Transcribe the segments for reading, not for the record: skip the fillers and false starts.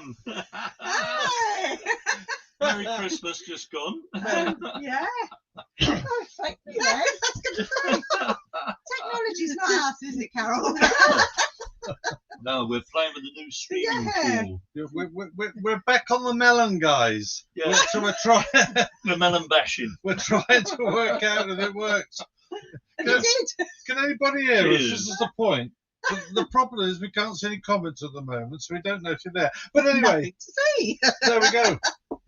Sam. Merry Christmas just gone. Yeah. Oh, thank you. I was going to say, technology's not us, is it, Carol? No, we're playing with the new streaming tool. We're back on the melon, guys. Yeah. So we're trying. We're melon bashing. We're trying to work out if it works. And it did. Can anybody hear us? Cheers. This is the point. The problem is we can't see any comments at the moment, so we don't know if you're there. But anyway, Nothing to see. there we go.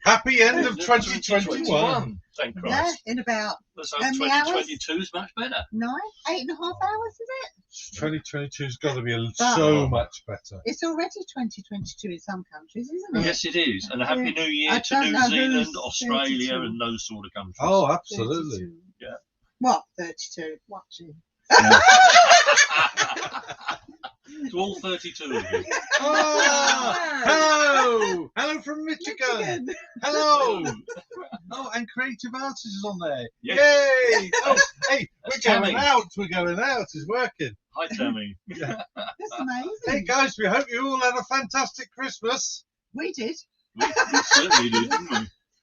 Happy end of 2021. Thank Yeah, Christ. in about Let's hope how many hours? 2022 is much better. 8.5 hours, is it? 2022's got to be But- so much better. It's already 2022 in some countries, isn't it? Yes, it is. And a Happy New Year I to don't New know Zealand, who's Australia, 32. and those sort of countries. Oh, absolutely. 32. Yeah. What, 32? Watching. Yeah. To all 32 of you. Oh, hello! Hello from Michigan. Hello! Oh, and Creative Artists is on there. Yes. Yay! Oh, hey, That's we're going Tammy. out. We're going out. It's working. Hi, Tammy. That's amazing. Hey, guys, we hope you all had a fantastic Christmas. We did. We certainly did, didn't we?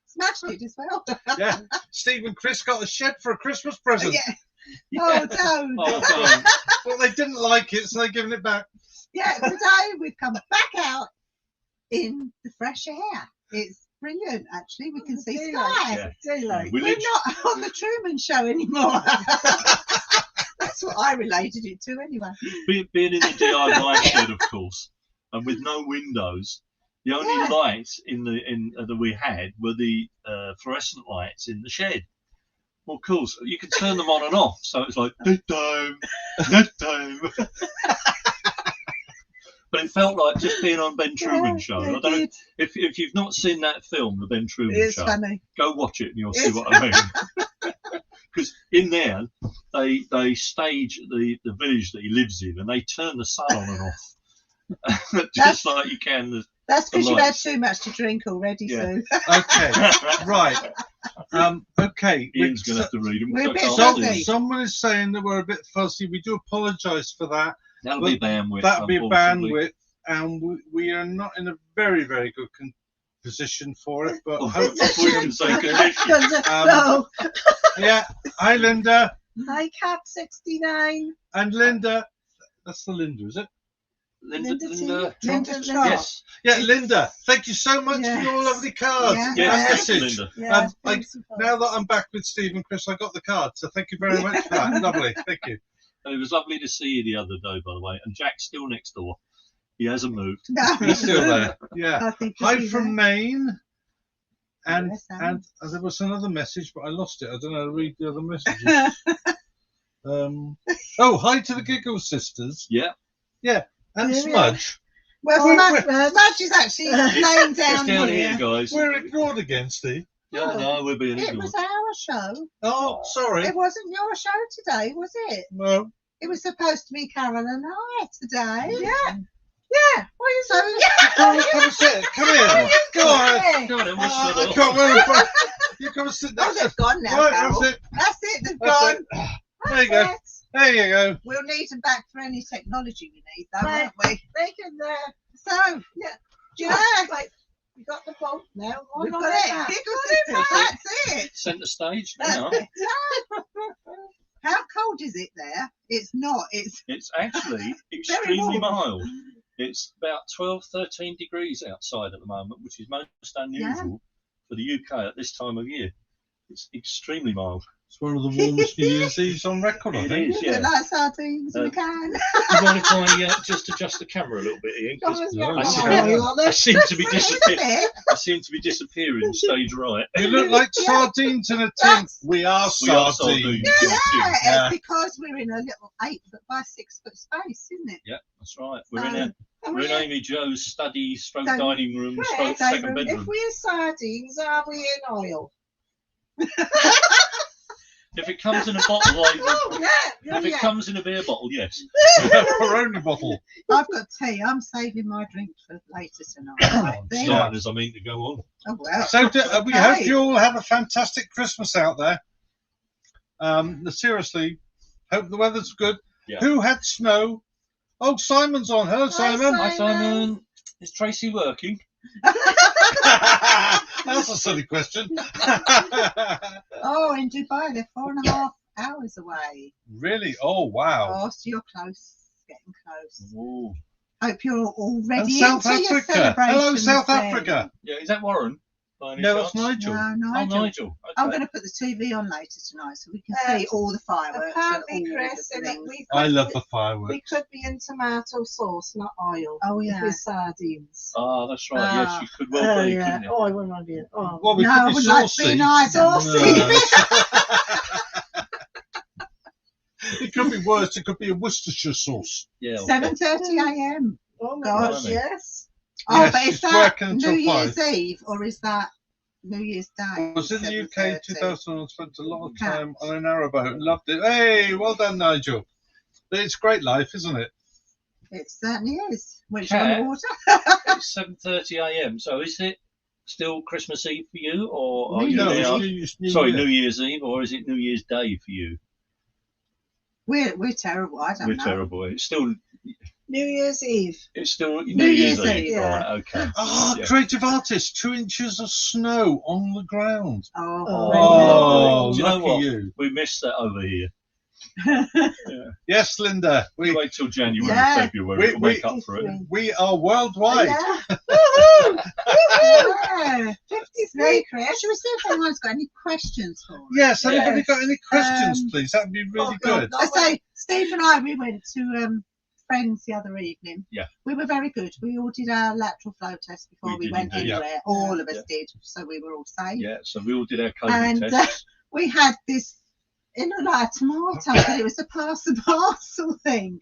Smashed it as well. Yeah. Steve and Chris got a shed for a Christmas present. Yeah. Oh, don't. Oh, don't. Well, they didn't like it, so they're giving it back. Yeah, today we've come back out in the fresh air. It's brilliant, actually. We can see sky. Yeah. We're not on the Truman Show anymore. That's what I related it to anyway. Being in the DIY shed, of course, and with no windows, the only lights that we had were the fluorescent lights in the shed. Well, of course, you could turn them on and off, so it's like bedtime. But it felt like just being on Ben Truman Show. I don't know if you've not seen that film, the Ben Truman It's Show. funny. Go watch it and you'll see what I mean. Because in there, they stage the village that he lives in, and they turn the sun on and off, just like you can. That's because you've had lights. too much to drink already, Yeah. Sue. Okay, right. Okay. Ian's going to have to read them. We're a bit So- fuzzy. Someone is saying that we're a bit fuzzy. We do apologise for that. That'll be bandwidth. That'll be unfortunately. bandwidth, and we are not in a very, very good position for it. But Oh, hopefully, we can say condition. No. yeah. Hi, Linda. Hi, Cap 69. And Linda. That's the Linda, is it? Linda. Linda Trump? Trump. Yes. Yeah, Linda. Thank you so much Yes. for your lovely cards. Yeah. and Yes. message. Linda. Yeah, Now that I'm back with Steve and Chris, I got the card. So thank you very much for that. Lovely. Thank you. And it was lovely to see you the other day, by the way. And Jack's still next door. He hasn't moved. No. He's still there. Yeah. I think Hi he's from Maine. And Yes, Sam. and there was another message, but I lost it. I don't know how to read the other messages. Oh, hi to the Giggle Sisters. Yeah. And Yeah. Smudge. Well, Smudge is actually laying It's down down here. here, guys. We're ignored again, Steve. Yeah, no, we're being It ignored. was our show. Oh, sorry. It wasn't your show today, was it? No. It was supposed to be Carol and I today. Yeah. Yeah. What are you saying? Come and sit. Come here. Go on. Go on, then, we'll I shut up. can't remember. You come and sit. Oh, That's they've it. gone now, Right, Carol. that's it. That's it, they've That's gone. it. There you go. That's it. There you go. We'll need them back for any technology we need, though, Right. won't we? They can, So, yeah, like, we got the boat now. we've Hold got on it. back. Giggle Sisters, that's it. Centre stage That's now. it. How cold is it there? It's not. It's It's actually extremely mild. It's about 12, 13 degrees outside at the moment, which is most unusual for the UK at this time of year. It's extremely mild. It's one of the warmest New Year's Eves on record, I It think. is, yeah. like sardines in a can. Do you mind if I just adjust the camera a little bit, Ian? 'Cause No, I it's seem- okay. I seem to be Isn't disappearing. it? I seem to be disappearing stage right. You look like sardines in a tin. We are We are sardines. sardines. Yeah, Yeah. it's because we're in a little 8 foot by 6 foot space, isn't it? Yeah, that's right. We're in And we're in Amy Jo's study, stroke So- dining room, Right, stroke so second If bedroom. we're sardines, are we in oil? If it comes in a bottle, Oh, yeah. if it comes in a beer bottle, yes. Peroni bottle. I've got tea. I'm saving my drink for later tonight. There. Starting as I mean to go on. Oh, well. So we hope Okay. you all have a fantastic Christmas out there. Seriously, hope the weather's good. Yeah. Who had snow? Oh, Simon's on. Hello, Simon. Hi, Simon. Is Tracy working? That's a silly question. Oh, in Dubai, they're 4.5 hours away. Really? Oh, wow. Oh, so you're close, getting close. Ooh. Hope you're all And ready South into your Africa. Hello, celebrations South then. Africa. Yeah, is that Warren? By any No, chance? it's Nigel. No, Oh, Nigel. Nigel. I'm Okay. going to put the TV on later tonight so we can see all the fireworks Apparently, and all Chris, the in that things. I love the fireworks. we could be in tomato sauce, not oil. Oh, yeah. With sardines. Ah, that's right. Yes, you could well Oh, be, yeah. couldn't you? Oh, I wouldn't want to. Oh. Well, we No, could I be wouldn't like to saucy. be either. It could be worse. It could be a Worcestershire sauce. Yeah. Okay. 7:30 a.m. Oh, my Gosh. gosh, yes. Oh, Yes, but is she's that working New until Year's 5. Eve or is that New Year's Day? I was in the UK 7:30? 2000 and spent a lot of time on a narrowboat. Loved it. Hey, well done, Nigel. It's great life, isn't it? It certainly is. Once Cat? you're on the water. It's 7:30 a.m. So is it still Christmas Eve for you, or are New you No, Year's now? it's New Sorry, Year. New Year's Eve, or is it New Year's Day for you? We're terrible. I don't We're know. terrible. It's still New Year's Eve. New Year's Year's Eve. Eve, yeah. Right. Okay. Ah, Yeah. creative artist, 2 inches of snow on the ground. Oh, Oh, Do you know lucky what? you. We missed that over here. Yes, Linda. We wait till January, Yeah. February. It'll make up for it. We are worldwide. Yeah. yeah. 53, Chris. Should we see if anyone's got any questions for us? Yes, anybody Yes. got any questions, Um, please? That would be really God, good. no. I say, Steve and I, we went to Friends the other evening. Yeah. We were very good. We all did our lateral flow test before We we did went indeed. anywhere. All of us Yeah. did, so we were all safe. Yeah. So we all did our COVID And tests. we had this, it looked like a tomato, but it was a parcel thing.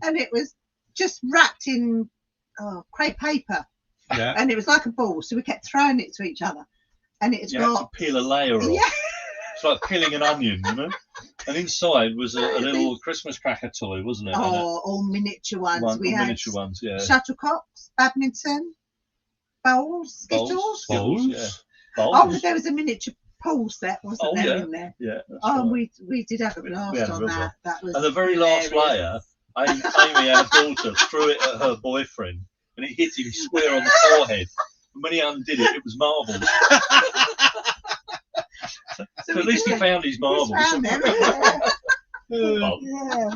And it was just wrapped in crepe paper. Yeah. And it was like a ball, so we kept throwing it to each other. And it's You had to got peel a layer off. Yeah. It's like peeling an onion, you know. And inside was a little Christmas cracker toy, wasn't it? And all miniature ones. one, We had miniature ones, yeah. shuttlecocks, badminton, bowls, skittles. Bowls, yeah. Oh, Bowls. but there was a miniature pool set, wasn't Oh, there, yeah. in there? Yeah. That's Oh, right. we did have a We blast had a on real that. That was And the very last hilarious. layer, Amy, our daughter, threw it at her boyfriend, and it hit him square on the forehead. And when he undid it, it was marbles. So at least he found his marbles. found them. Well, Yeah.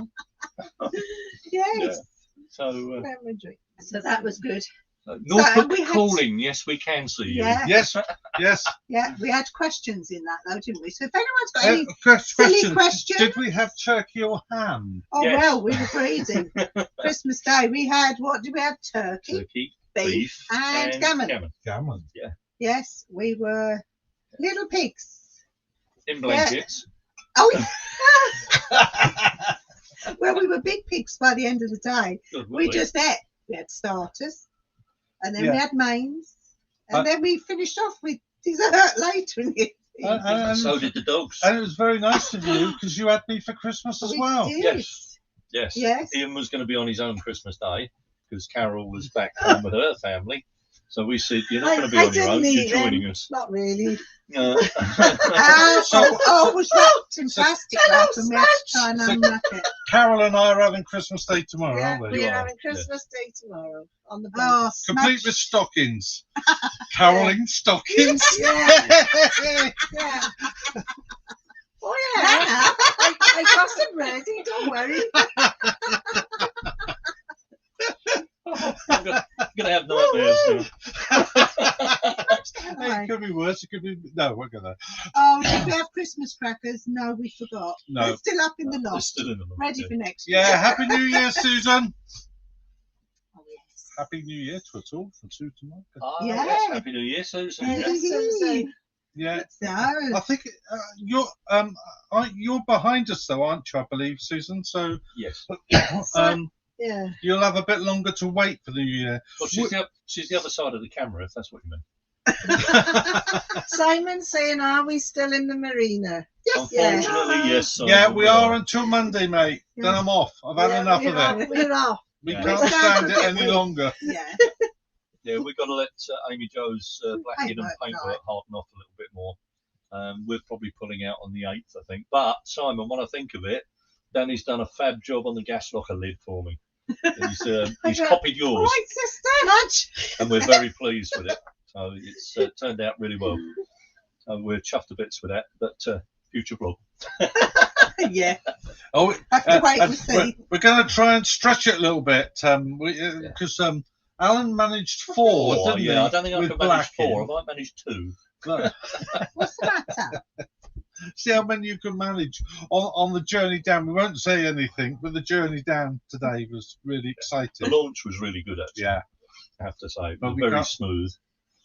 Yes. So, Memory. So that was good. Norfolk we had- calling. Yes, we can see you. Yeah. Yes, yes. Yeah, we had questions in that though, didn't we? So if anyone's got any Question. questions? Did we have turkey or ham? Oh Yes. well, we were greedy. Christmas Day we had what did we have? Turkey, Turkey, beef, beef, and gammon. Gammon. Yes, we were little pigs. In blankets. Oh yeah. Well, we were big pigs by the end of the day. Good, We weren't just ate. We had starters, and then Yeah. we had mains, and then we finished off with dessert later in the evening. And So did the dogs. it was very nice of you because you had me for Christmas as We well. did. Yes. Yes. Yes. Ian was going to be on his own Christmas Day because Carol was back home with her family. So we said, "You're not going to be on your own. didn't You're eat them. joining us." Not really. It was wrapped in plastic wrap, and we had to try and So- unwrap it. Carol and I are having Christmas Day tomorrow, Yeah, aren't we? we You are are, having Christmas Day tomorrow on the boat. Oh, Complete smash. with stockings. Caroling stockings. Yeah. Yeah. Oh yeah. I got them ready. Don't worry. I'm going to have nightmares now. It could be worse. It could be. No, we're gonna. Oh, did we have Christmas crackers? No, we forgot. No. They're still up in the They're loft, still in the loft, ready yeah. for next year. Yeah. Happy New Year, Susan. Oh, yes. Happy New Year to us all from Sue to Mark. Ah, Yeah. yes, Happy New Year, Susan. Yeah. Yeah. Susan. Yeah. So, I think you're behind us though, aren't you? I believe, Susan. So Yes. Yeah. you'll have a bit longer to wait for the New Year. Well, she's the other side of the camera, if that's what you mean. Simon saying, "Are we still in the marina?" Unfortunately, yes. Simon, Yeah, we are until Monday, mate. Then I'm off. I've had Yeah, enough we're of it. We're off. We Yeah. can't We're stand it starting any with- longer. yeah. Yeah, we've got to let Amy Jo's blacking and Paintwork paintwork dry. harden off a little bit more. We're probably pulling out on the 8th, I think. But, Simon, when I think of it, Danny's done a fab job on the gas locker lid for me. He's copied yours, Right, sister. and we're very pleased with it. So it's turned out really well. So we're chuffed to bits with that. But future vlog. Yeah. Oh, Have to wait and see. we're going to try and stretch it a little bit because Alan managed four, didn't he? I don't think I with could manage Black in. 4. I might manage 2. No. What's the matter? See how many you can manage on the journey down. We won't say anything, but the journey down today was really The exciting. launch was really good, actually. Yeah. I have to say. It But was we very can't- smooth.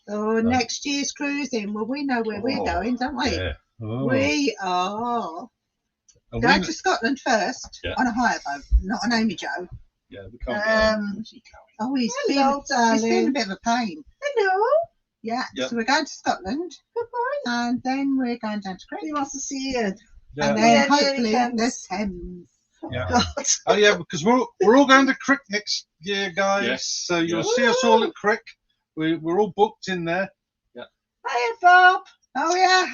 Oh, next year's cruising. Well, we know where we're going, don't we? Yeah. Oh. We are And going we- to Scotland first Yeah. on a hire boat, not an Amy Joe. Yeah, we can't. Oh, he's Hello, been a darling. bit of a pain. Hello. Yeah. Yeah. So we're going to Scotland, Goodbye. and then we're going down to Crete, He wants to see you. yeah. and then Yeah, hopefully here he the comes. Thames. Yeah. Oh yeah, because we're all going to Crick next year, guys. Yes. So you'll Yes. see us all at Crick. We're all booked in there. Hiya, Bob. Oh yeah.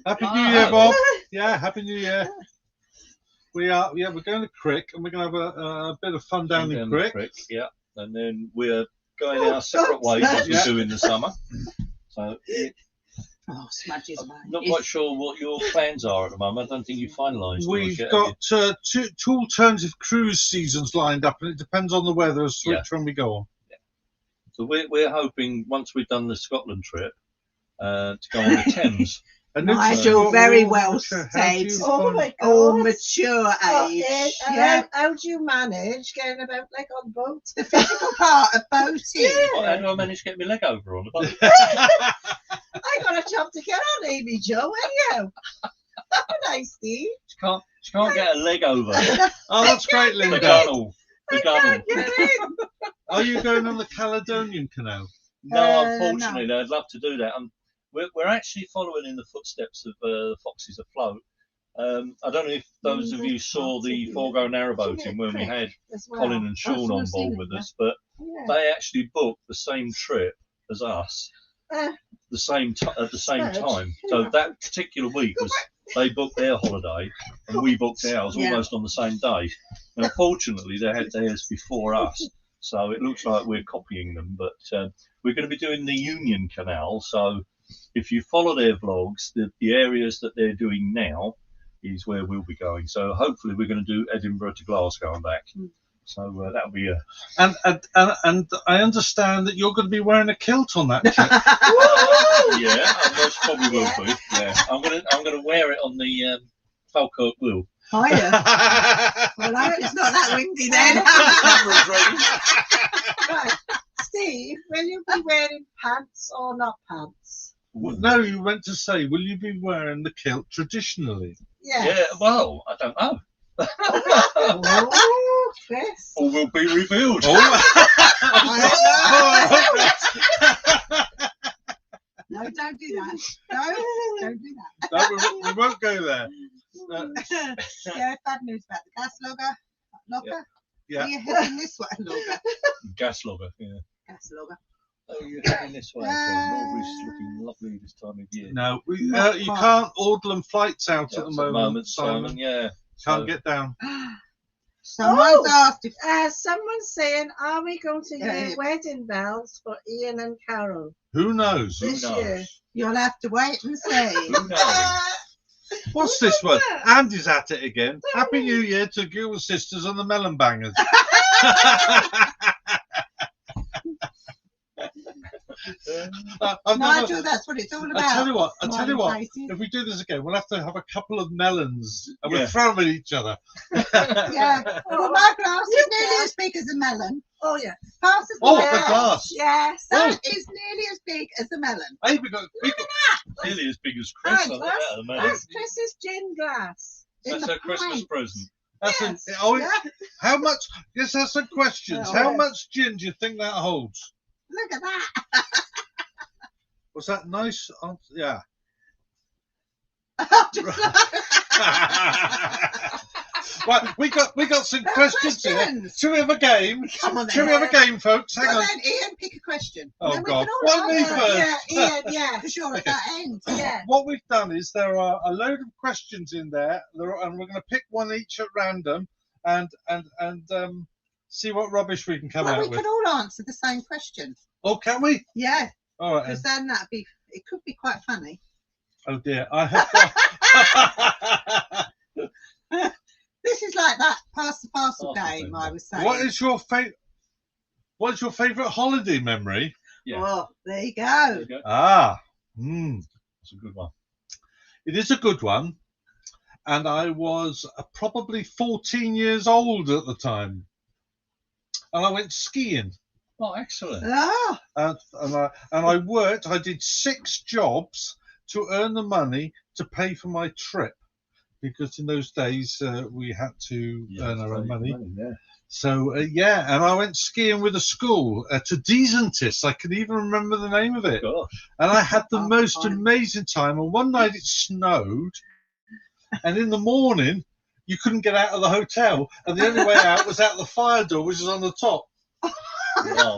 Happy Ah. New Year, Bob. Yeah, Happy New Year. We are. Yeah, we're going to Crick, and we're going to have a bit of fun down in Crick. Yeah, and then we're going our separate ways as we Yeah. do in the summer. So Oh, smudges, I'm mate. not quite sure what your plans are at the moment. I don't think you finalised yours We've yet. got two alternative cruise seasons lined up, and it depends on the weather as to which one we go on. So we're hoping once we've done the Scotland trip to go on the Thames. And Nigel, very well said. said. Oh my God. Oh, mature Oh, age. and Yeah. how do you manage getting about like on boat? The physical part of boating. How do I manage to get my leg over on the boat? I got a job to get on, Amy Joe, anyhow. Nice, Steve. She can't get a leg over. Oh, that's great, The Linda. gunnel. The gunnel. Get in. Are you going on the Caledonian Canal? No, unfortunately, I'd love to do that. We're actually following in the footsteps of the Foxes Afloat. I don't know if those of you saw the Forgo Narrowboating when we had As well. Colin and Sean on I've seen board it, with us, but Yeah. they actually booked the same trip as us, Uh, at the same Good. time. So Yeah. that particular week was they booked their holiday and we booked ours Yeah. almost on the same day. And unfortunately, they had theirs before us, so it looks like we're copying them. But we're going to be doing the Union Canal, so if you follow their vlogs, the areas that they're doing now is where we'll be going. So hopefully, we're going to do Edinburgh to Glasgow and back. So that'll be a. And I understand that you're going to be wearing a kilt on that trip. Yeah, I most probably will be. Yeah, I'm gonna wear it on the Falkirk wheel. Hiya. Well, I hope it's not that windy then. right. Steve, will you be wearing pants or not pants? No, you meant to say, will you be wearing the kilt traditionally? Yeah. Yeah, well, I don't know. Oh, Chris. Or will be revealed. No, don't do that. No, don't do that. No, we won't go there. Yeah, bad news about the gas locker. Yeah. Are you heading this way, logger? Gas logger, yeah. Gas logger. Oh, you're heading this way. Norway's looking lovely this time of year. No, Not you quite. can't order them flights out Yeah, at the moment, Simon, yeah. Can't So- get down. Someone's asked if Someone's saying, are we going to Yeah, hear yeah. wedding bells for Ian and Carol Who knows? Who this knows? year? you'll have to wait and see. Who knows? What's this one? Andy's at it again. Happy New Year to Giggle Sisters and the Melon Bangers. I've Nigel, never, that's what it's all about. I tell you what, Smiling faces. if we do this again, we'll have to have a couple of melons and Yeah. we'll throw them at each other. Yeah. Well, my glass is nearly as big as a melon. Oh, yeah. Pass us Oh, the the glass. Yes. That is nearly as big as a melon. Hey, we got big. Nearly as big as Chris. I like that at the moment. That's Chris's gin glass. That's In the her Christmas pint. present. That's Yes. oh, how much? Yes, that's the questions. Oh, How yeah. much gin do you think that holds? Look at that. Was that nice? Yeah. Just Right, we got some questions here. questions. Shall we have a game? Come on then. Shall we have a game, folks? Hang Well, on. then, Ian, pick a question. Oh, Then we God. can all Why me answer. first? Yeah, Ian, yeah. Because you're at that end. Yeah. What we've done is there are a load of questions in there, and we're going to pick one each at random, and see what rubbish we can come Well, out we with. could all answer the same question. Oh, can we? Yeah, All right. because Then. then it could be quite funny. Oh dear, I have. This is like that pass the parcel Parcel game thing, I yeah. was saying. What is your favourite holiday memory? Yeah. Oh, there you There go. you go. That's a good one. It is a good one, and I was probably 14 years old at the time, and I went skiing. Oh, excellent. Oh, And I worked. I did 6 jobs to earn the money to pay for my trip, because in those days we had to earn our own money. Yeah. So and I went skiing with a school to Decentis. I can even remember the name of it. Gosh. And I had the Oh, most fine. amazing time. And one night it snowed, and in the morning you couldn't get out of the hotel, and the only way out was out the fire door, which is on the top. Wow.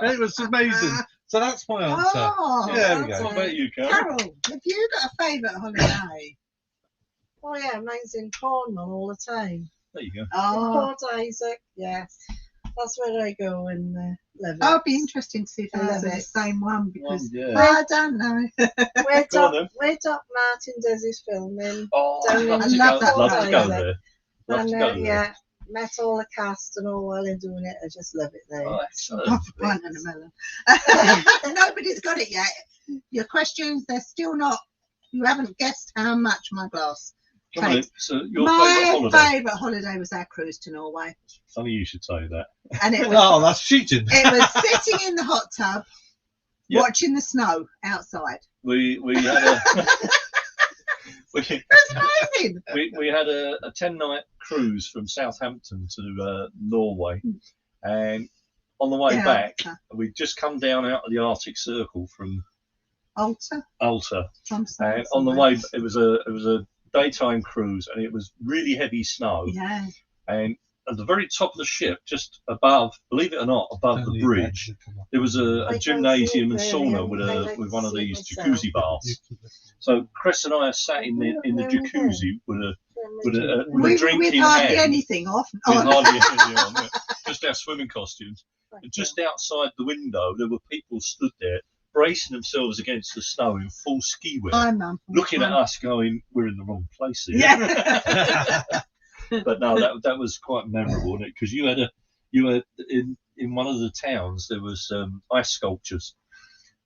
It was amazing. So that's my answer. oh. There we What go. about you, Carol? Carol, have you got a favourite holiday? Oh yeah, mine's in Cornwall all the time. There you go. Oh, Port Isaac, yes. That's where I go and live. it. I'll be interested to see if I these love are the it. same one because Yeah. I don't know. Where Go on then. Doc Martin does his filming. Oh, Down I'd in love to love go. that Love to place. go there. Love And to go there. yeah, met all the cast and all while in doing it. I just love it there. Oh, excellent. Half a pint and a melon. Nobody's got it yet. Your questions, they're still not. You haven't guessed how much my glass Come on then. takes. So your My favourite holiday? favourite holiday was our cruise to Norway, Funny you should say that. and it was Oh, that's cheating. it was sitting in the hot tub, Yep. watching the snow outside. We had a It's amazing. we had a 10-night cruise from Southampton to Norway, and on the way Yeah, back Alta. we'd just come down out of the Arctic Circle from Alta Alta, from and on the way it was a daytime cruise, and it was really heavy snow, Yeah. and at the very top of the ship, just above, believe it or not, above the bridge, there was a gymnasium and sauna with one of these jacuzzi baths. So Chris and I are sat in the jacuzzi with a drink With in hardly hand, anything off. with hardly anything on, yeah. Just our swimming costumes. And just outside the window, there were people stood there bracing themselves against the snow in full ski wear, Hi, Mum. looking at us, going, "We're in the wrong place here." Yeah. But no, that was quite memorable, wasn't it? Because you were in one of the towns, there was ice sculptures,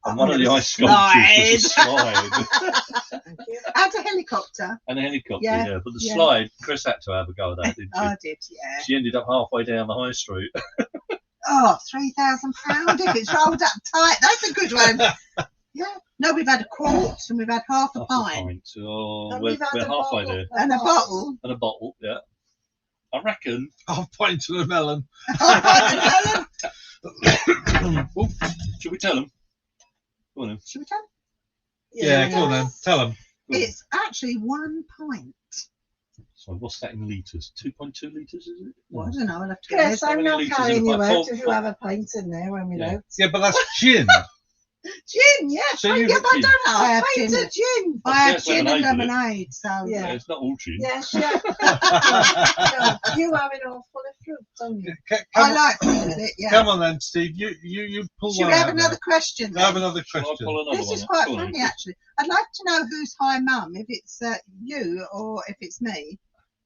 and one of the ice sculptures was a slide Thank you. And a helicopter. and a helicopter. Yeah, Yeah, but the yeah. slide, Chris had to have a go at that, didn't she? I did, yeah. She ended up halfway down the high street. Oh, £3,000 if it's rolled up tight. That's a good one. Yeah. No, we've had a quart and we've had half a Half a pint. pint. Oh, And we're we've had halfway a bottle. there. And a bottle. And a bottle, yeah. I reckon. I'll point to the melon. Half a pint of melon. Oh, should we tell them? Go on then. Should we tell? Yeah, go on then. Tell them. It's actually 1 pint. So what's that in litres? 2.2 litres, is it? Well, I don't know. I'll have to Yes, How I'm many not litres carrying in you a out pint? if you have a pint in there when we're Yeah. out. Yeah, but that's gin. Gin, yeah. So Oh, you- yeah, but I don't know. I have Pint gin. of gin. I have Yes, gin and lemonade, lemonade. So Yeah. Yeah, it's not all gin. Yes, yeah. No, you have it all full of fruit, don't you? I like fruit with it. Yeah. Come on then, Steve. You pull Should one we have out another now. question? Have Then? another Shall I question. pull another This one is out? quite Go on then. funny, actually. I'd like to know who's hi mum, if it's you or if it's me.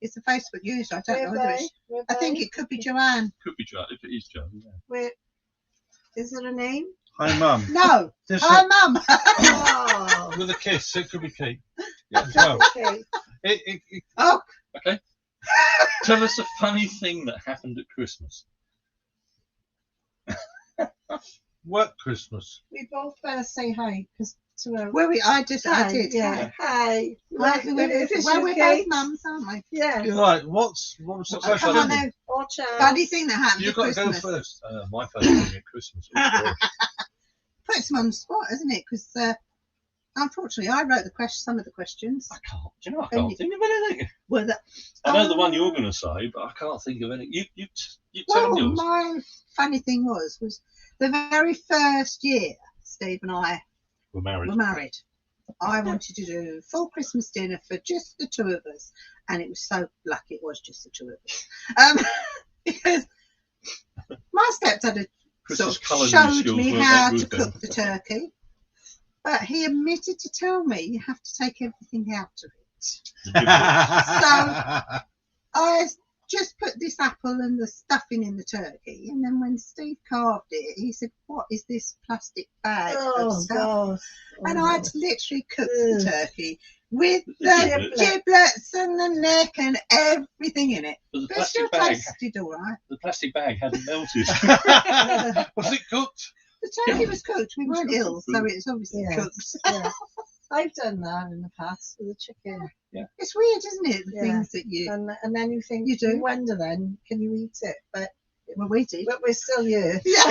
It's a Facebook user. I don't know whether it's. I think it could be Joanne. Could be Joe, if it is Joe. Yeah. Wait, is there a name? Hi, Mum. No, This hi is- mum. Oh, with a kiss. It could be Kate. Yeah. As well. okay. It, Oh, Okay. Tell us a funny thing that happened at Christmas. work Christmas. We both better say hi because to her. where we? I did. Yeah. Hi. Well, If it's we're you, both Kate. mums, aren't we? Yeah. You're right. What was the What's question? Come on then. Or Charles. Funny thing that happened You've at got to go Christmas. first. My favourite thing at Christmas. Oh, gosh. Puts them on the spot, isn't it? Because unfortunately, I wrote some of the questions. I can't. Do you know, I can't think of anything. Well, I know the one you're going to say, but I can't think of any. You tell well, yours. my funny thing was the very first year Steve and I We're married. were married. I wanted to do a full Christmas dinner for just the two of us, and it was so lucky it was just the two of us, because my stepdad had Christmas sort of colouring showed skills me weren't how that to good then. cook the turkey, but he omitted to tell me you have to take everything out of it. The giblets. I just put this apple and the stuffing in the turkey, and then when Steve carved it, he said, "What is this plastic bag of Oh stuff?" God! And I had to literally cook the Ugh. turkey with The the giblets. giblets and the neck and everything in it. But the But it still plastic bag, tasted all right. the plastic bag hadn't melted. Was it cooked? The turkey was cooked. We weren't cooked. ill, so it's obviously Yeah. cooked. Yeah. I've done that in the past with the chicken, It's weird, isn't it? The Yeah. things that you and then you think You do. wonder then can you eat it? But we did. we're still here. Yeah.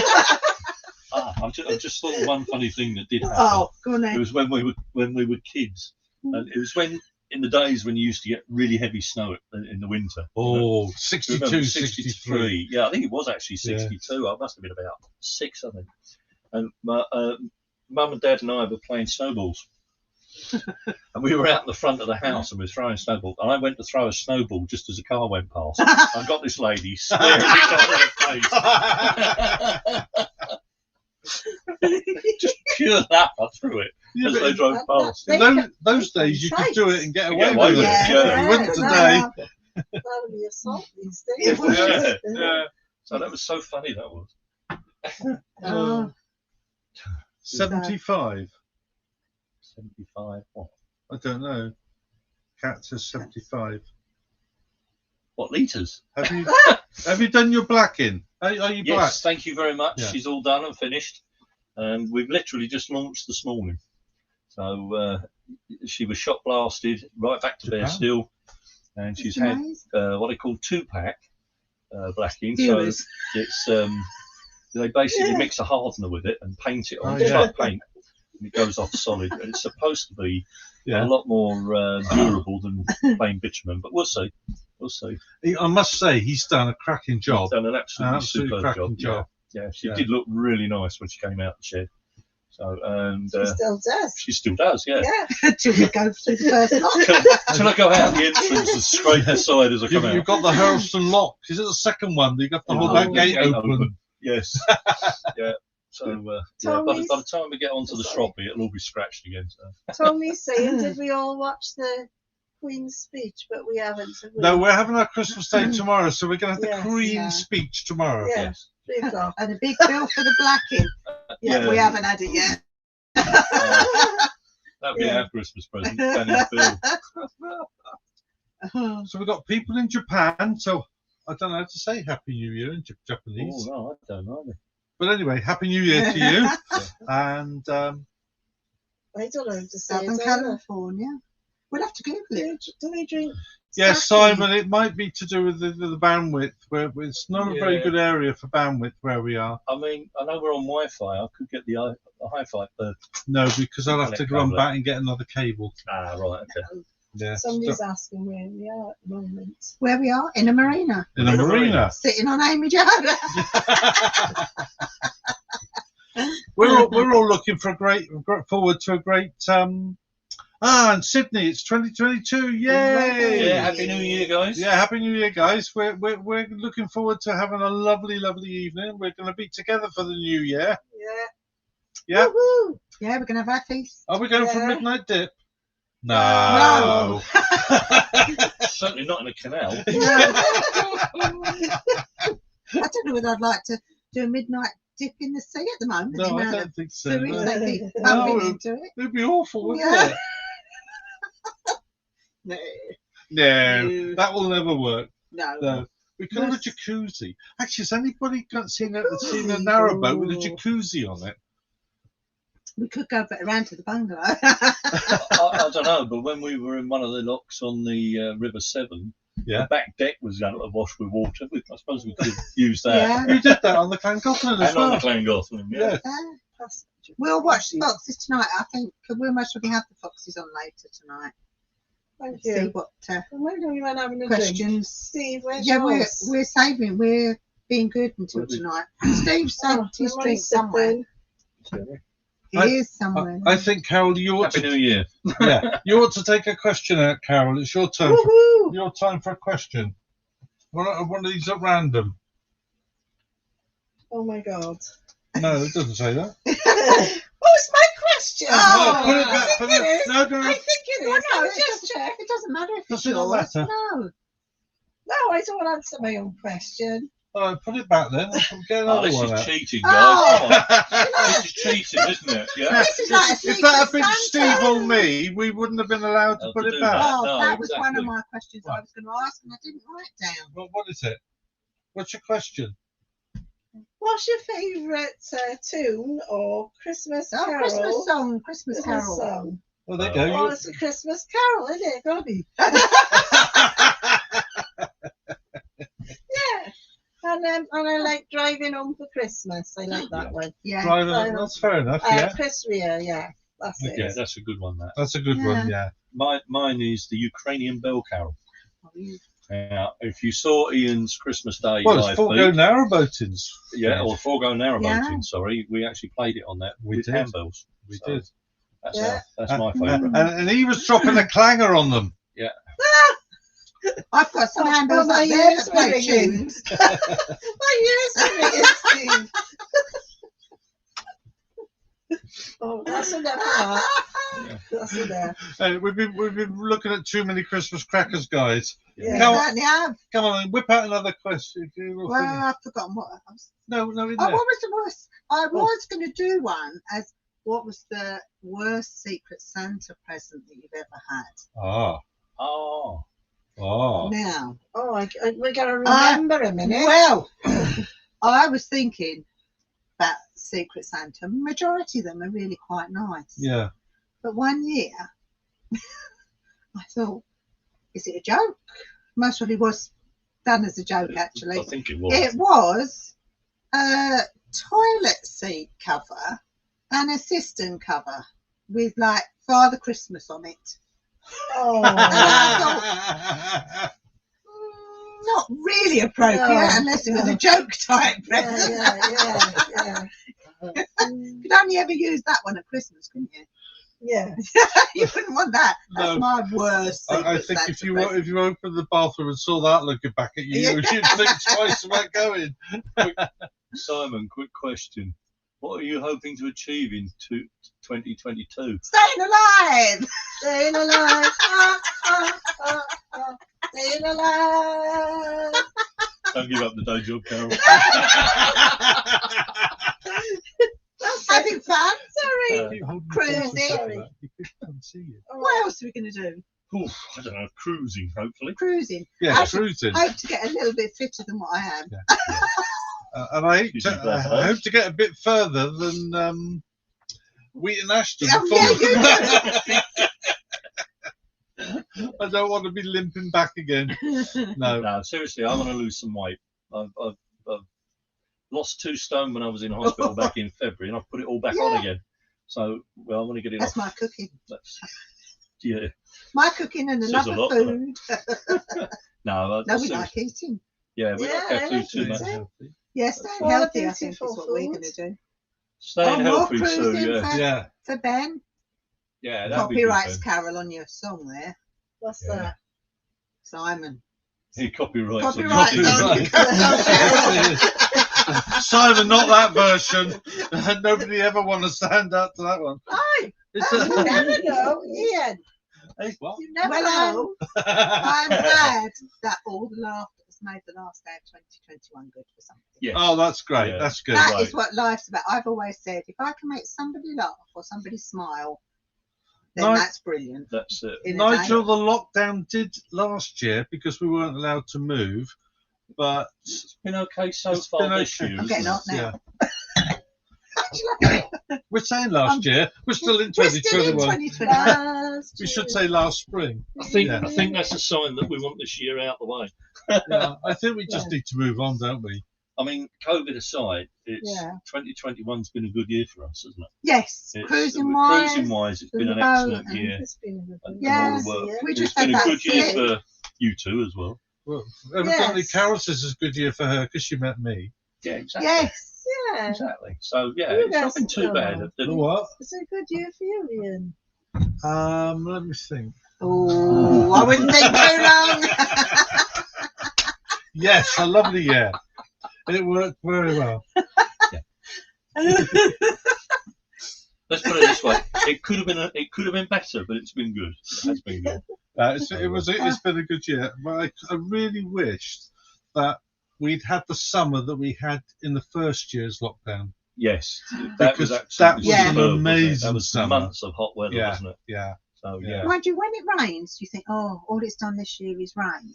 I just thought of one funny thing that did happen. Oh, go on It then. was when we were kids, and it was when in the days when you used to get really heavy snow in the winter. Oh, Remember 62, 63. Yeah, I think it was actually 62. I must have been about 6, I think. And my mum and dad and I were playing snowballs. And we were out in the front of the house and we were throwing snowballs. And I went to throw a snowball just as a car went past. I got this lady swearing each other in the face. Just pure that, I threw it Yeah, as but they drove past. in those days, you could do it and get away Get away with with it. it, yeah. You wouldn't today. That'll be assault these It days. was. Yeah, yeah. So that was so funny, that was. Oh, 75. 75, what? I don't know. Cat says 75. What, litres? Have you done your blacking? Are you black? Yes, thank you very much. Yeah. She's all done and finished. And we've literally just launched this morning. So she was shot blasted right back to bare Japan. still. And she's it's had amazing. what they call 2-pack blacking. Viewers. So it's they basically mix a hardener with it and paint it on. Oh, It's yeah. like paint. And it goes off solid. And it's supposed to be Yeah. a lot more durable than plain bitumen, but we'll see. We'll see. I must say, he's done a cracking job. Done an absolutely superb cracking job. Yeah, she Yeah. did look really nice when she came out of the shed. So, and She still does. she still does, yeah. Yeah. Till we go through the first lot. Till I go out the entrance and scrape the side as I come out. You've got the Hurlston lock. Is it the second one? You got to hold Yeah, that gate open. Yes. Yeah. So, yeah, by the time we get onto the stroppy, it'll all be scratched again. So. Tommy's saying, did we all watch the Queen's speech? But we haven't. Have we? No, we're having our Christmas Day tomorrow, so we're going to have the Yes, Queen's yeah. speech tomorrow. Yeah. Yes. 3 o'clock. And a big bill for the blacking. Yeah, Yeah. we haven't had it yet. That'd be Yeah. our Christmas present. Danny's bill. Oh, So we've got people in Japan, so I don't know how to say Happy New Year in Japanese. Oh, no, I don't know. But anyway, Happy New Year to you. And I don't know how to say Southern it. either. California. We'll have to Google it. Do they drink? yes, Sake. Simon, it might be to do with the bandwidth. Where it's not a very Yeah. good area for bandwidth where we are. I mean, I know we're on Wi-Fi. I could get the hi-fi. No, because I'll have to run back and get another cable. Right, okay. Yeah, Somebody's asking where we are at the moment. Where we are? In a marina. in a marina. Sitting on Amy Joda. We're all looking for forward to a great in Sydney it's 2022. Yay! Yeah, Happy New Year, guys. Yeah, Happy New Year, guys. We're looking forward to having a lovely evening. We're going to be together for the new year. Yeah. Yeah. Woohoo! Yeah, we're going to have our feast. Are we going for Yeah. midnight dip? No. Certainly not in a canal. I don't know whether I'd like to do a midnight dip in the sea at the moment. No, the I amount don't of think so. sewage No. they'd be No. pumping into it. It'd be awful, wouldn't Yeah. it? No. No, that will never work. No. No. We could have a Yes. jacuzzi. Actually, has anybody seen a narrowboat with a jacuzzi on it? We could go around to the bungalow. I don't know, but when we were in one of the locks on the River Severn, Yeah. the back deck was awash with water. I suppose we could use that. Yeah. We did that on the Llangollen as And on the well. Llangollen, yeah. Yeah. We'll watch the foxes tonight. I think we'll most probably have the foxes on later tonight. Thank See you. what Why don't you mind having a drink? questions. Steve, where's Yeah, yours? we're saving. We're being good until tonight. Steve saved his I'm drink sipping. somewhere. He is somewhere. I think, Carol, you ought Happy to. New Year. Yeah, you ought to take a question out, Carol. It's your turn. Woohoo! Your time for a question. One of these at random. Oh my God. No, it doesn't say that. What's my question? Oh, put it I back. think Put it it. is. No, I no. think it Well, is. no, Let me it just doesn't, check. it doesn't matter if it's Does it not yours. matter? No. No, I don't want to answer my own question. Oh, put it back then. I'll get Oh, another this one is out. cheating, guys. Oh. Come on. This is cheating, isn't it? Yeah. This is like a If secret that had been Santa. Steve or me, we wouldn't have been allowed to To put it do back. that. Oh, No, that was one of exactly. my questions I was going to ask and I didn't write down. Well, what is it? What's your question? What's your favourite tune or Christmas Oh, carol? Christmas song, Christmas Christmas carol. song. Well, there you Oh, go. it's a Christmas carol, isn't it? Gotta be. Yeah. And I like driving home for Christmas. I like that one. Yeah. Driver, that's fair enough. Yeah, Chris Rea, yeah. That's it. Yeah, that's a good one. That. that's a good one. Yeah. Mine is the Ukrainian Bell Carol. Oh, you- Now, if you saw Ian's Christmas Day Well, live it's Forgo feed, Narrowboatings. yeah, or Forgo Narrowboating, Yeah. sorry, we actually played it on that We with did. handbells. We So did. That's, Yeah. that's my favourite. And he was dropping a clanger on them. I've got some Oh, handles my up there ears that play are ringing. tunes. My ears are ringing, Steve. Oh, that's enough of that. That's enough. We've been looking at too many Christmas crackers, guys. Yeah. Come I on, certainly have. come on, whip out another question. Well, I've forgotten what I was. No, in Oh, there. what was the worst? I was going to do one as what was the worst Secret Santa present that you've ever had? Ah, Oh, Now, Oh, we got to remember a minute. well, I was thinking that Secret Santa, majority of them are really quite nice. yeah. But one year, I thought, is it a joke? Most probably was done as a joke, actually. I think it was. It was a toilet seat cover and a cistern cover with like Father Christmas on it. Oh, Not really appropriate No, unless it was no. a joke type yeah, present. yeah. You could only ever use that one at Christmas, couldn't you? Yeah. You wouldn't want that. That's No. my worst. I Secret think Santa if you present. if you opened the bathroom and saw that looking back at you, Yeah. you'd think twice about going. Simon, quick question. What are you hoping to achieve in 2022? Staying alive. Staying alive. Staying alive. Don't give up the day job, Carol. Having fun. Sorry. Keep holding Cruising. close to that. You can't see you. What else are we going to do? Oof, I don't know, cruising, hopefully. Cruising. Yeah, I cruising. hope to get a little bit fitter than what I am. And I Usually hope to get a bit further than Wheaton Ashton. Oh, yeah, I don't want to be limping back again. No. No, seriously, I want to lose some weight. I've lost 2 stone when I was in hospital back in February, and I've put it all back on again. So, well, I want to get it That's off. my cooking. Yeah. My cooking and Says another a lot, food. No, No, we seriously. like eating. Yeah, we Yeah, don't I have to do like too much. eating. Yeah, staying All healthy, the I think, is beautiful what we're going foods. to do. Staying more healthy, so cruising yeah. for, Yeah. for Ben. Yeah, that'd be good. Copyrights then. Carol on your song there. What's Yeah. that? Simon. He copyrights. Copyright it. on Copyright. Simon, not that version. Nobody ever want to stand up to that one. Aye. It's You never know, Ian. Hey, what? You never Well, know. I'm glad that all the laughter has made the last day of 2021 good for something. Yes. Oh, that's great. Yeah. That's good. That is right. what life's about. I've always said, if I can make somebody laugh or somebody smile, then No. that's brilliant. That's it. In a Nigel, day. the lockdown did last year because we weren't allowed to move, but It's been okay so It's far been this okay. year. I'm isn't getting it? off now. we're saying last year. We're still in We're still in 2021. 2021. We should say last spring. I think Yeah. I think that's a sign that we want this year out the way. Yeah, I think we just need to move on, don't we? I mean, COVID aside, it's Yeah. 2021's been a good year for us, hasn't it? Yes, It's, cruising wise. it's been an the boat excellent and- year. It's been a good And Yeah. all the work. year. We It's just been had a that good year flip. for you two as well. Well, evidently Yes. Carol says it's a good year for her because she met me. Yeah, exactly. Yes. Yeah. Exactly. So yeah, You it's not been guys too don't bad. know. The what? It's a good year for you, Ian. Let me think. Oh, I wouldn't think too long. Yes, a lovely year. It worked very well. Let's put it this way: it could have been better, but it's been good. It has been good. It's been a good year. But I really wished that we'd had the summer that we had in the first year's lockdown. Yes, that was Because absolutely that was an superb, wasn't it? amazing That was summer. months of hot weather, Yeah, wasn't it? yeah. So Yeah. yeah. Mind you, when it rains, you think, oh, all it's done this year is rain.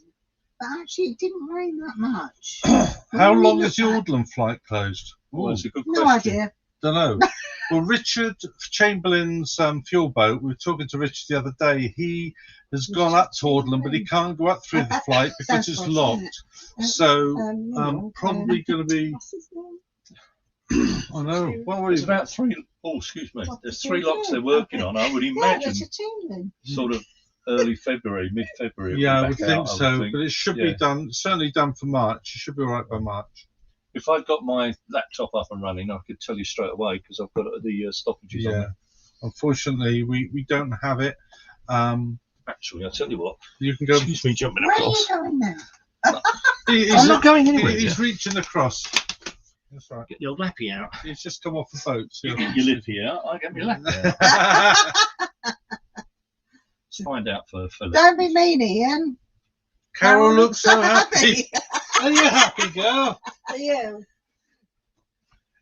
But actually, it didn't rain that much. How When we long look is the back- Auckland flight closed? Well, that's a good No question. idea. Don't know. Well, Richard Chamberlain's fuel boat, we were talking to Richard the other day, he has gone up to Auckland, but he can't go up through the flight because Sounds it's posh, locked. doesn't it? So probably going to be, What's his name? I know, what were There's you? about three. Oh, excuse me. What There's did three you locks do? they're working on. I would Yeah, imagine Richard Chamberlain. sort of early February, mid-February. it'll be Yeah, I back would think out, I so, think. but it should Yeah. be done, certainly done for March. It should be all right by March. If I'd got my laptop up and running, I could tell you straight away because I've got the stoppages on Yeah. it. Unfortunately, we don't have it. Actually, I'll tell you what. You can go. Excuse me, jumping Where are you across. going now? He's not going anywhere. He's reaching across. That's right. Get the old lappy out. He's just come off the boat. So You get your lippy out. I get my lappy out. Let's find out for Philip. Don't be mean, Ian. Carol looks so happy. Are you happy, girl? Are you?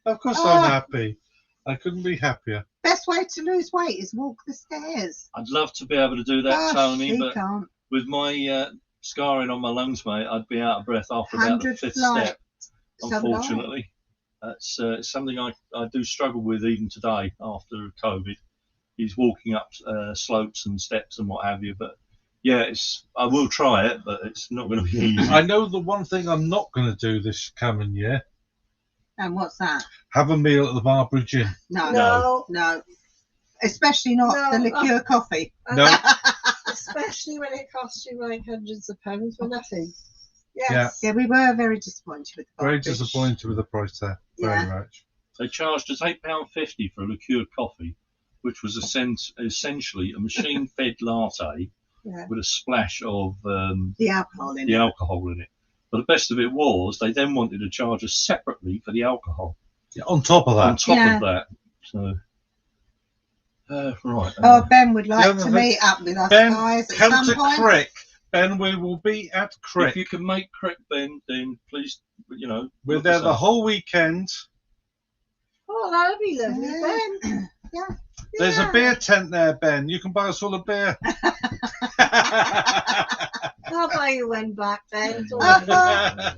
Of course Oh. I'm happy. I couldn't be happier. Best way to lose weight is walk the stairs. I'd love to be able to do that, Gosh, Tony, he but can't. with my scarring on my lungs, mate, I'd be out of breath after about the 100 fifth flights. step. So would I. Unfortunately, that's something I do struggle with even today after COVID. Is walking up slopes and steps and what have you. But yeah, I will try it, but it's not going to be easy. I know the one thing I'm not going to do this coming year: And what's that? have a meal at the Barbridge Inn. No. No. No. Especially not No, the liqueur coffee. No. Especially when it costs you like hundreds of pounds for nothing. Yeah. Yes. Yeah, we were very disappointed with the Very Barbridge. disappointed with the price there. Very Yeah. much. They charged us £8.50 for a liqueur coffee, which was essentially a machine-fed latte Yeah. with a splash of The alcohol in the it. alcohol in it. But the best of it was they then wanted to charge us separately for the alcohol Yeah, on top of on that. top Yeah. of that. So, right. Oh, Ben would like other to thing- meet up with us Ben, guys at come some to point. Crick. Ben, we will be at Crick. If you can make Crick, Ben, then please, We're look there us the up. whole weekend. Oh, that'd be lovely, Ben. There's a beer tent there, Ben. You can buy us all a beer. I'll buy you one back, Ben. It's all right.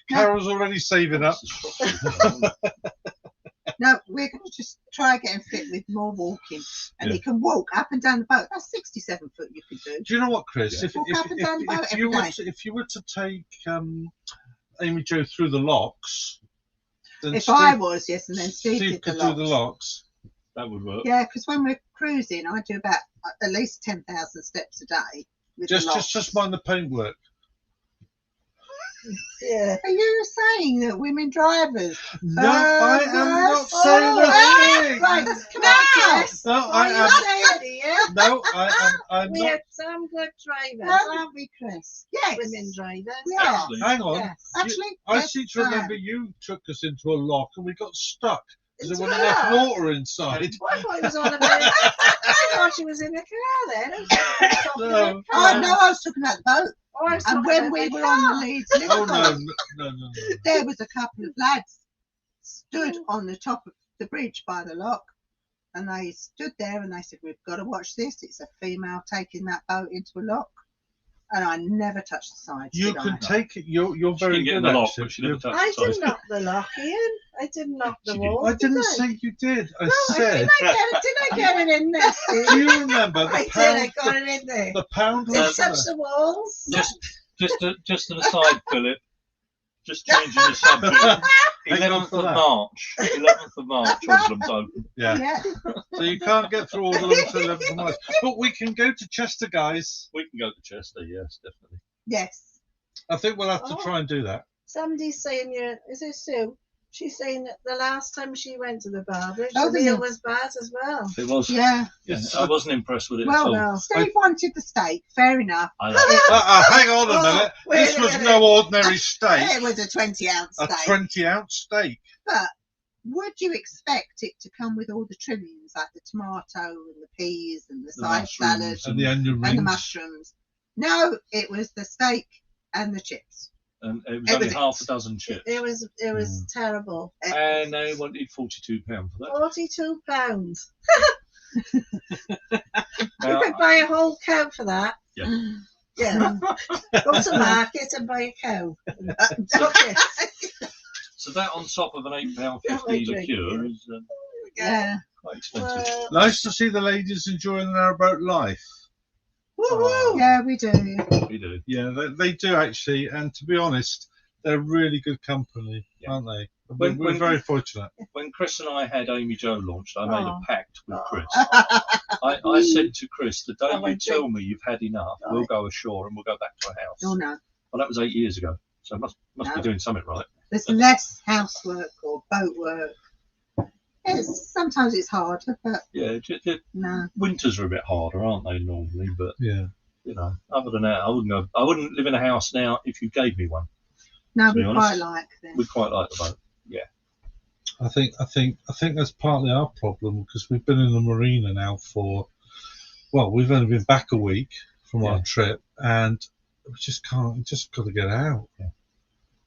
Carol's already saving up. No, we're going to just try getting fit with more walking. And Yeah. he can walk up and down the boat. That's 67 foot you could do. Do you know what, Chris? Yeah. Walk up and down the boat If you every were day. to, if you were to take Amy Jo through the locks, then If Steve, I was, yes, and then Steve Steve did could the do the locks. That would work. Yeah, because when we're cruising, I do about at least 10,000 steps a day. With the locks. Just mind the paintwork. Yeah. Are you saying that women drivers? No, I am not Oh, saying oh, a thing. right, Come now. on, Chris. No, Are I you am. saying it? No, I'm We not. have some good drivers, No. aren't we, Chris? Yes. Women drivers. We are. Actually, Hang on. Yes. Actually, I yes, seem to remember you took us into a lock and we got stuck because there wasn't Yeah. enough water inside. Well, I thought it was on a minute. I thought she was in the car then. I was talking No. about the Oh, car. no, I was talking about the boat. Oh, I was And talking when about we the were on car. the Leeds Oh Liverpool, no. there was a couple of lads stood on the top of the bridge by the lock. And they stood there and they said, we've got to watch this. It's a female taking that boat into a lock. And I never touched the sides. You did can I? take it. You're she very can get good in the lock, actually. but she never touched I the sides. didn't knock the lock, Ian. I didn't knock the She did. wall. I didn't I? say you did. I No, said. Did I get it in there, Steve? Do you remember I the did. I pound? got it in there. The pound. Did it was touch the walls? Just an aside, Philip. Just changing the subject. Thank God 11th for of that. March. 11th of March. Oslam's open. Yeah. Yeah. So you can't get through all of them until 11th of March. But we can go to Chester, guys. We can go to Chester. Yes, definitely. Yes. I think we'll have to Oh. try and do that. Somebody's saying, is it Sue? She's saying that the last time she went to the barber, Oh, the meal was bad as well. It was. Yeah. I wasn't impressed with it Well, at all. Steve wanted the steak. Fair enough. I like it. Hang on a Oh, minute. wait This a was minute. no ordinary steak. It was a 20-ounce A steak. 20-ounce steak. But would you expect it to come with all the trimmings, like the tomato and the peas and the side mushrooms salad And the onion and the rings. mushrooms? No, it was the steak and the chips. And it was It only was- half a dozen chips. It was terrible. And they wanted £42 for that. £42. Now, You could buy a whole cow for that. Yeah. Yeah. Go to market and buy a cow. Okay. so that on top of an £8.50 my drink, liqueur is Yeah. quite expensive. Well, Nice to see the ladies enjoying the narrowboat life. woo-woo. Yeah, we do. We do. Yeah, they do actually. And to be honest, they're really good company, Yeah. aren't they? When- We're when- very fortunate. When Chris and I had Amy Jo launched, I made a Oh. pact with Oh. Chris. I said to Chris, the day Oh, my you tell me you've had enough, we'll Right. go ashore and we'll go back to a house. Oh no, Well, that was 8 years ago, so I must be No. doing something right. there's less housework or boat work. Sometimes it's harder, but Yeah, no. winters are a bit harder, aren't they, normally? But Yeah. you know, other than that, I wouldn't live in a house now if you gave me one. No, To be we honest, quite like them. We quite like the boat. I think that's partly our problem because we've been in the marina now we've only been back a week from our Yeah. trip and we just got to get out. Yeah.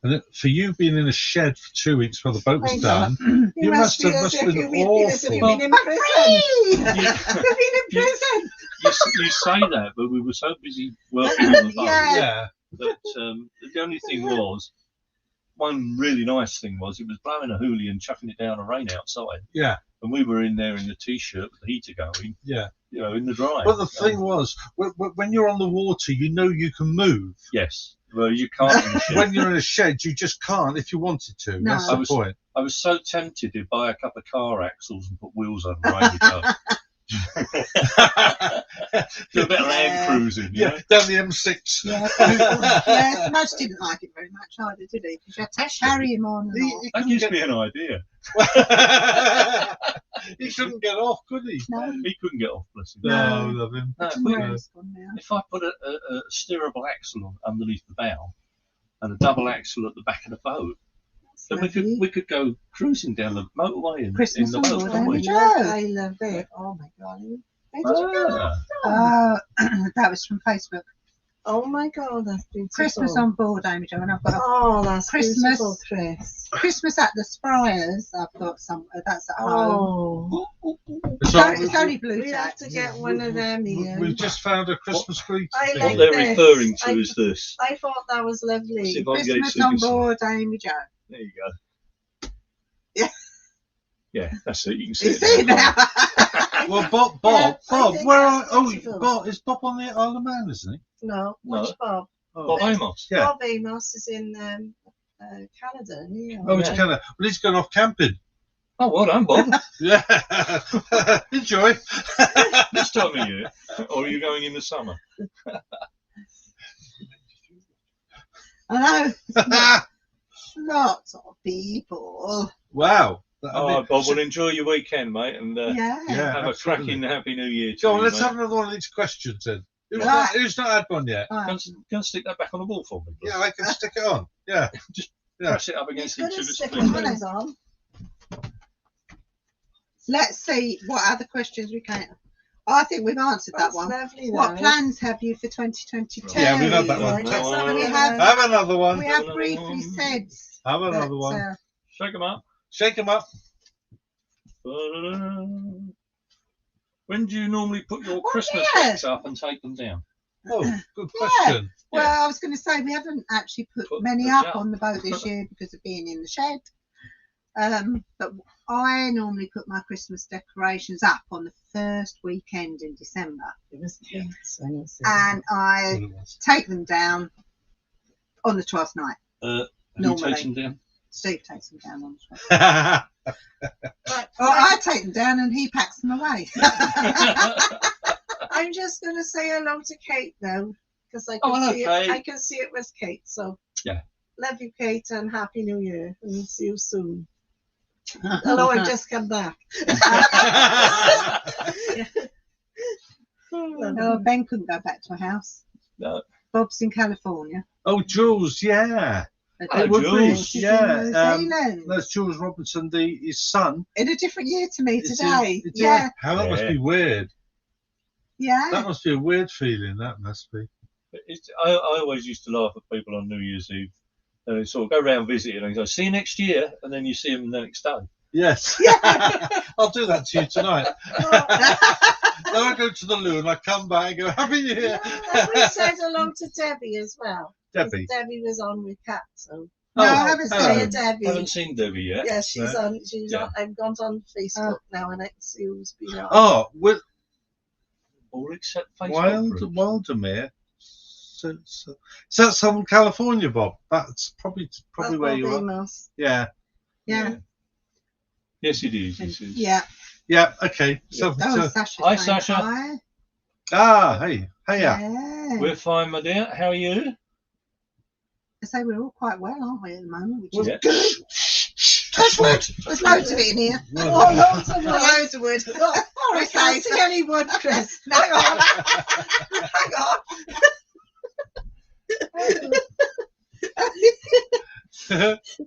And for you being in a shed for 2 weeks while the boat was I know. done, you must have as if been you've been as if you've awful. been in prison. You've been in You- prison. You say that, but we were so busy working on the boat Yeah. Yeah. that the only thing was, one really nice thing was it was blowing a hoolie and chucking it down a rain outside, Yeah. and we were in there in the t-shirt with the heater going, Yeah. you know, in the dry. But the thing was, when you're on the water, you know you can move. Yes, well, you can't. in the ship. When you're in a shed, you just can't if you wanted to. No. That's I the was- point. I was so tempted to buy a couple of car axles and put wheels on Amy Jo. Do a bit of land cruising, you Yeah, know? down the M6. Yeah, yeah, Smudge didn't like it very much either, did he? Because you had to carry him on and off. That gives me an idea. He couldn't get off, could he? No, He couldn't get off, bless him. No, love him. No, tomorrow's gone now. if I put a steerable axle underneath the bow and a double axle at the back of the boat, then Lovely. we could go cruising down the motorway in Christmas the on boat, board, couldn't we? Amy Jo. I love it. Oh my god. Where did you go? Ah, That was from Facebook. Oh my god, that's beautiful. Christmas on board, Amy Jo, and I've got a Oh, that's Christmas. beautiful, Chris. Christmas at the Spryers. I've got some. That's at home. Oh, It's only blue we have tack. to get one of them here. We've just found a Christmas tree. I what like they're this. referring to I- is this. I thought that was See lovely. if I can get it Christmas so you on can see. board, Amy Jo. There you go. Yeah. Yeah, that's it. You can see You see it now. now? Well, Bob, Yeah, I think where that's are? beautiful. Bob is Bob on the Isle of Man, isn't he? No, No. which Bob? Bob Amos. Yeah. Bob Amos is in Canada. Yeah. Oh, he's Yeah. kind of. Well, he's gone off camping. Oh, well done, Bob. Yeah. Enjoy. This time of year, or are you going in the summer? I know. Lots of people. Wow. All right, Bob. Well, enjoy your weekend, mate, and Yeah. Yeah. have a absolutely. cracking Happy New Year to Go on, you, let's mate. have another one of these questions then. Who's, Right. who's not had one yet? Right. Go and stick that back on the wall for me, please. Yeah, I can stick it on. Yeah. Press it up He's against going each to of the stick screens. his on. Let's see what other questions we can. I think we've answered that That's one. lovely. What though. plans have you for 2022? Yeah, we've had that one. Yeah, just have We a- have, Have another one. we have briefly said Have that, another one. Shake them up. Shake them up. When do you normally put your Christmas yeah. decks up and take them down? Oh, good question. well, I was going to say we haven't actually put Put many them up up. on the boat this year because of being in the shed. But I normally put my Christmas decorations up on the first weekend in December, It was kids when you said and I take them down on the 12th night. Who Normally. takes them down? Steve takes them down on the 12th. Yeah. But Well, I take them down and he packs them away. I'm just going to say hello to Kate now because I can Oh, hello, see Kate. I can see it was Kate. So Yeah. Love you, Kate, and Happy New Year. And see you soon. Hello, I've just come back. Oh, Ben couldn't go back to a house. No. Bob's in California. Oh, Jules, yeah. Hello, It would be, Jules. She's yeah. in New Zealand. That's Jules Robinson, his son. In a different year to me It's today. in- Yeah. How that must Yeah. be weird. Yeah. That must be a weird feeling. That must be. I always used to laugh at people on New Year's Eve. And they sort of go around visiting and go, see you next year, and then you see them the next day. Yes. I'll do that to you tonight. Then I go to the loo and I come back and go, Happy New Year. We said hello to Debbie as well. Debbie. Debbie was on with Kat, so. No, Oh, I haven't hello. seen Debbie. Haven't seen Debbie yet. Yeah, she's No. on. She's Yeah. on. I've gone on Facebook now, and I can see who's been on. Oh, well, All except Facebook groups. Wildemere. So, is that Southern California, Bob? That's probably That's where you are. Barbados. Yeah. Yeah. Yes, it is. It is. Yeah. Yeah. Okay. So, Oh, Sasha. Hi, saying Sasha. Hi. hey. Yeah. Yeah. We're fine, my dear. How are you? I say we're all quite well, aren't we, at the moment? Which is Yeah. good. Touch wood. There's loads of it in here. Oh, loads of wood. Loads of wood. Oh, I can't see any wood, Chris. Hang on. Hang on.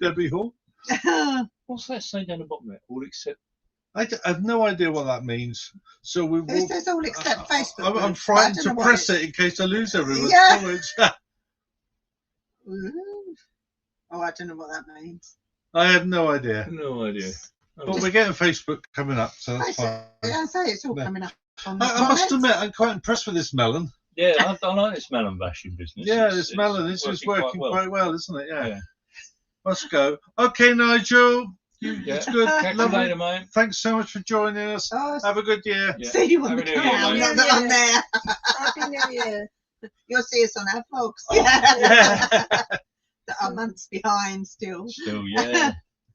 Debbie Hall. What's that say down the bottom there? All except. I have no idea what that means. So we It will. says all except Facebook. I'm groups, frightened but I to don't know what press it in case I lose everyone. Yeah. Ooh. Oh, I don't know what that means. I have no idea. No idea. But we're getting Facebook coming up, so that's fine. I say it's all No. coming up on the I must comments. admit, I'm quite impressed with this melon. Yeah, I like this melon bashing business. Yeah, It's- this melon, this is working well. quite well, isn't it? Yeah. Yeah. Let's go. Okay, Nigel. Yeah. It's good. Catch you Lovely. later, mate. Thanks so much for joining us. Oh, Have a good year. Yeah. see you on Have the a new year, canal, mate. not that I'm there. Happy New Year. You'll see us on our vlogs. Yeah. That are months behind still. Still, yeah.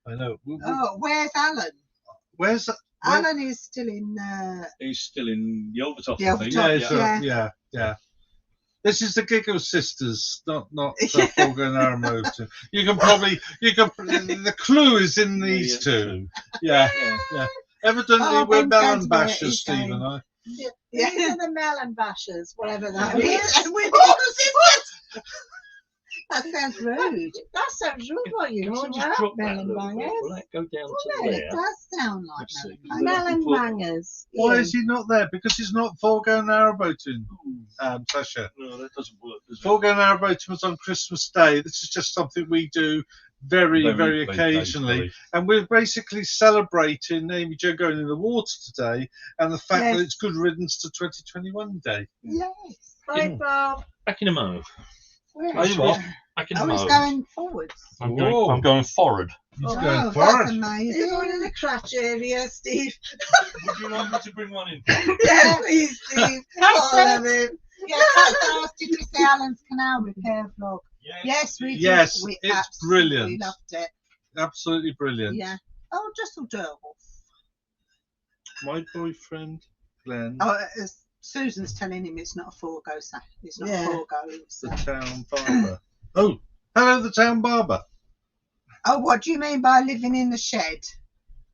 I know. Oh, where's Alan? Where's that? Where- Alan is still in. He's still in Yelvertoft, Yeah, I think. Yeah, Yeah. yeah. This is the Giggle Sisters, not Fulgo and Narrowboat. You can the clue is in these Yeah, two. Yeah. Yeah. Evidently Oh, we're Ben's going melon to where bashers, he's Steve going. and I. These Yeah. are the melon bashers, whatever that And is. we're all sisters. That sounds rude. That sounds rude, what you Can I know. just drop that a Melon little bit? bangers. Will that go down to Well, it there? does sound like Let's see. that. Melon bangers. Why Ian. is he not there? Because he's not Fulgo and Narrowboating, Sasha. No, that doesn't work, does it? Fulgo and Narrowboating was on Christmas Day. This is just something we do very occasionally. And we're basically celebrating Amy Jo going in the water today and the fact that Yes. it's good riddance to 2021 Day. Yes. Bye, Bob. Back in a moment. Where Are is you it? off? Back in a Oh, it's moment. going forwards. I'm Whoa. going forward. He's Oh, going that's for it. You're amazing. going in the crotch area, Steve. Would you like me to bring one in? Yeah, please, Steve. That's All of it. Yes, that's us. Did you see Alan's Canal Repair vlog? Yes, we did. Yes, We it's absolutely brilliant. loved it. Absolutely brilliant. Yeah. Oh, just adorable. My boyfriend, Glenn, Oh, Susan's telling him it's not a Forgo. It's not Yeah. a Forgo. It's, the town barber. Oh, hello, the town barber. oh, what do you mean by living in the shed?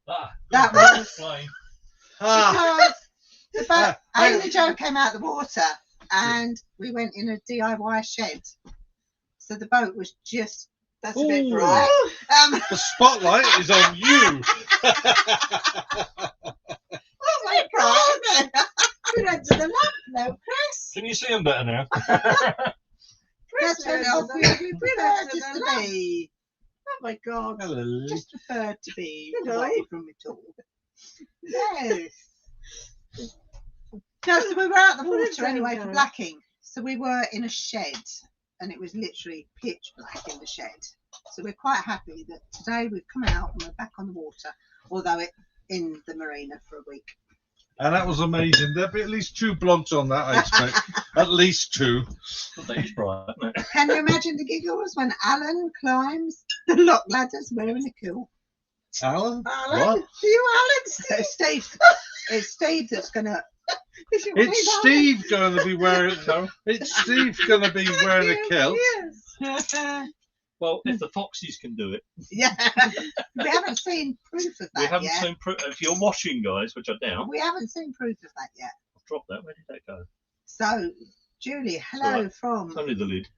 That good was- explain. Ah, Because the boat, Ah, Amy Jo came out of the water and we went in a DIY shed. So the boat was just, that's a bit Ooh. bright. the spotlight is on you. Oh my God. We went to the lamp now, Chris. Can you see them better now? Chris That's what went else to we the lamp. prefer went to just the to lamp. be. Oh my God. Hello. Just preferred to be You know. away from it all. Yes. No, so we were out the What is water that anyway for about? blacking. So we were in a shed and it was literally pitch black in the shed. So we're quite happy that today we've come out and we're back on the water, although it in the marina for a week. And that was amazing. There'll be at least 2 blogs on that, I expect. At least 2. That is bright, isn't it? Can you imagine the giggles when Alan climbs the lock ladders wearing a kilt? Alan? Alan? What? Do you, Alan? It's Steve. It's Steve that's gonna. It's Steve going to be wearing. It's Steve going to be wearing a kilt. Yes. Well, if the foxes can do it, Yeah. We haven't seen proof of that we haven't yet. seen proof. If you're watching, guys, which I doubt, We haven't seen proof of that yet. I've dropped that. Where did that go? So, Julie, hello It's from. only the lid.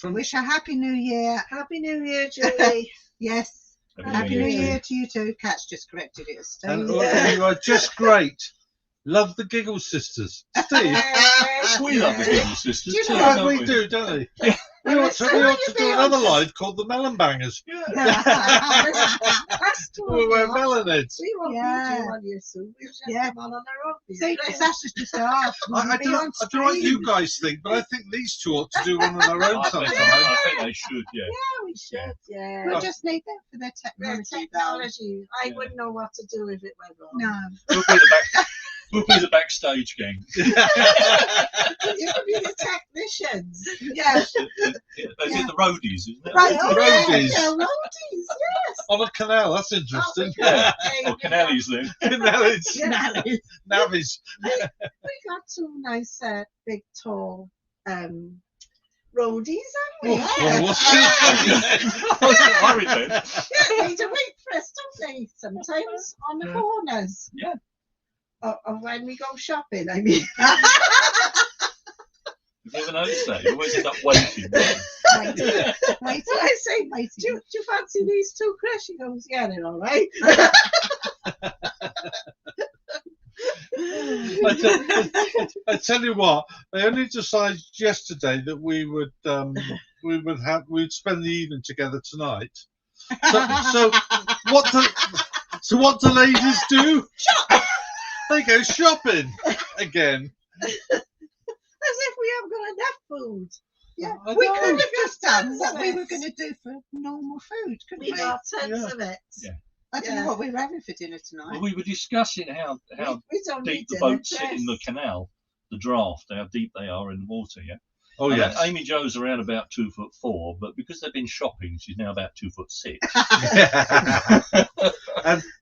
Wish a happy new year. Happy New Year, Julie. Yes. Happy New Year to you too. Cat's just corrected it as Steve. And you are just great. Love the Giggle Sisters. Steve, We love the Giggle Sisters. Do you too, know right, don't we do, don't we? We ought to do another live called the Melon Bangers. That's We'll wear melon heads. We won't Yeah. be on you soon. We'll just Yeah. come on our own. See, Sasha's just asked. I don't know what you guys think, but I think these two ought to do one on their own I sometime. think they should, yeah. Yeah, we should. Yeah. We just need them for their The technology. technology. I Yeah. wouldn't know what to do if it went wrong. No. We'll be the backstage gang. You could be the technicians. Yeah. They did the roadies, isn't it? Right. Roadies. Yeah, roadies, yes. On a canal, that's interesting. Yeah. Yeah. Or canalies then. Navies. Yeah. Navies. We got two nice, big, tall roadies, haven't we? Well, we'll see. I wasn't worried then. Yeah, they do wait for us, don't they? Sometimes on the corners. Yeah. Or when we go shopping, I mean. Have you ever noticed that? You always end up waiting. Wait. I say, Wait. do you fancy these two, Chris? She goes, yeah, they're all right. I tell you what, I only decided yesterday that we'd spend the evening together tonight. So what do ladies do? Shop. They go shopping again. As if we haven't got enough food. Yeah. I We know. could have just done what we Yes. were going to do for normal food, couldn't We we? got tons Yeah. of it. Yeah. I don't know what we were having for dinner tonight. Well, we were discussing how We don't deep need the dinner, boats sit in the Chris. canal, the draft, how deep they are in the water, yeah? Oh And yes. Amy Jo's around about 2'4", but because they've been shopping, she's now about 2'6".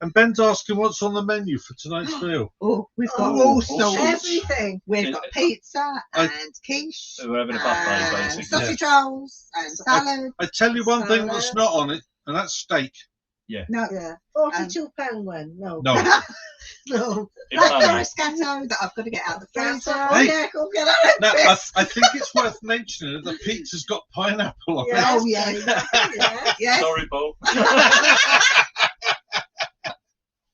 and Ben's asking what's on the menu for tonight's meal. Oh, we've got Oh, all sorts. Everything. We've got pizza and quiche. So we're having a buffet, and basically. sausage rolls and salad. I tell you one thing that's Salad. not on it, and that's steak. No, Yeah. £42 one. No. No. No. In black money. forest gatto that I've got to get out of the freezer. Oh, Hey. yeah, go get on it, Now, Chris. I think it's worth mentioning that the pizza's got pineapple on it. Oh, yeah. Yeah. Yes, Sorry, Paul.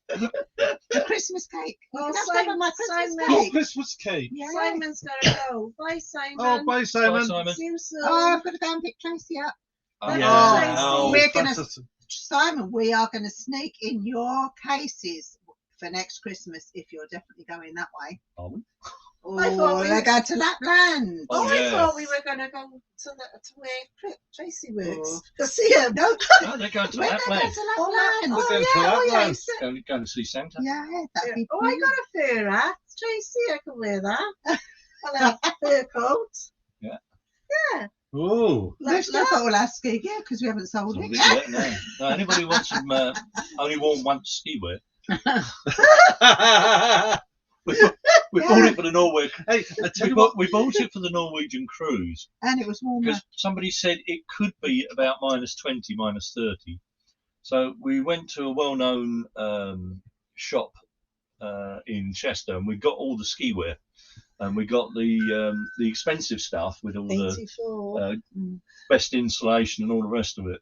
the Christmas cake. We Oh, can have some of my Christmas Simon. Your cake. Christmas cake. Yeah. Simon's got to go. Bye, Simon. Oh, bye, Bye, Simon. Simon. See you soon. Oh, I've got to go and pick Tracy up. Oh, Yeah. Oh, We're gonna- fantastic. Simon, we are going to sneak in your cases for next Christmas if you're definitely going that way. Are we? I thought Oh, we- they're going to Lapland. Oh, I yeah. thought we were going to go to where Tracy works. Oh. To see him. No, No, they're going to we're going Lapland. to Oh, Lapland. We're going to yeah, Lapland. yeah. Going to see Santa. Yeah, that'd be Oh, I got a fur hat. Tracy, I can wear that. And a fur coat. Oh. We've still got all our ski gear because we haven't sold So it we- yet. yeah, no. No, anybody wants some only worn once ski wear? We Yeah. bought it for the Norway. Hey, I tell you what. We bought it for the Norwegian cruise And it was warmer. because somebody said it could be about -20, -30. So we went to a well-known shop in Chester, and we got all the ski wear, and we got the expensive stuff with all the 84. best insulation and all the rest of it.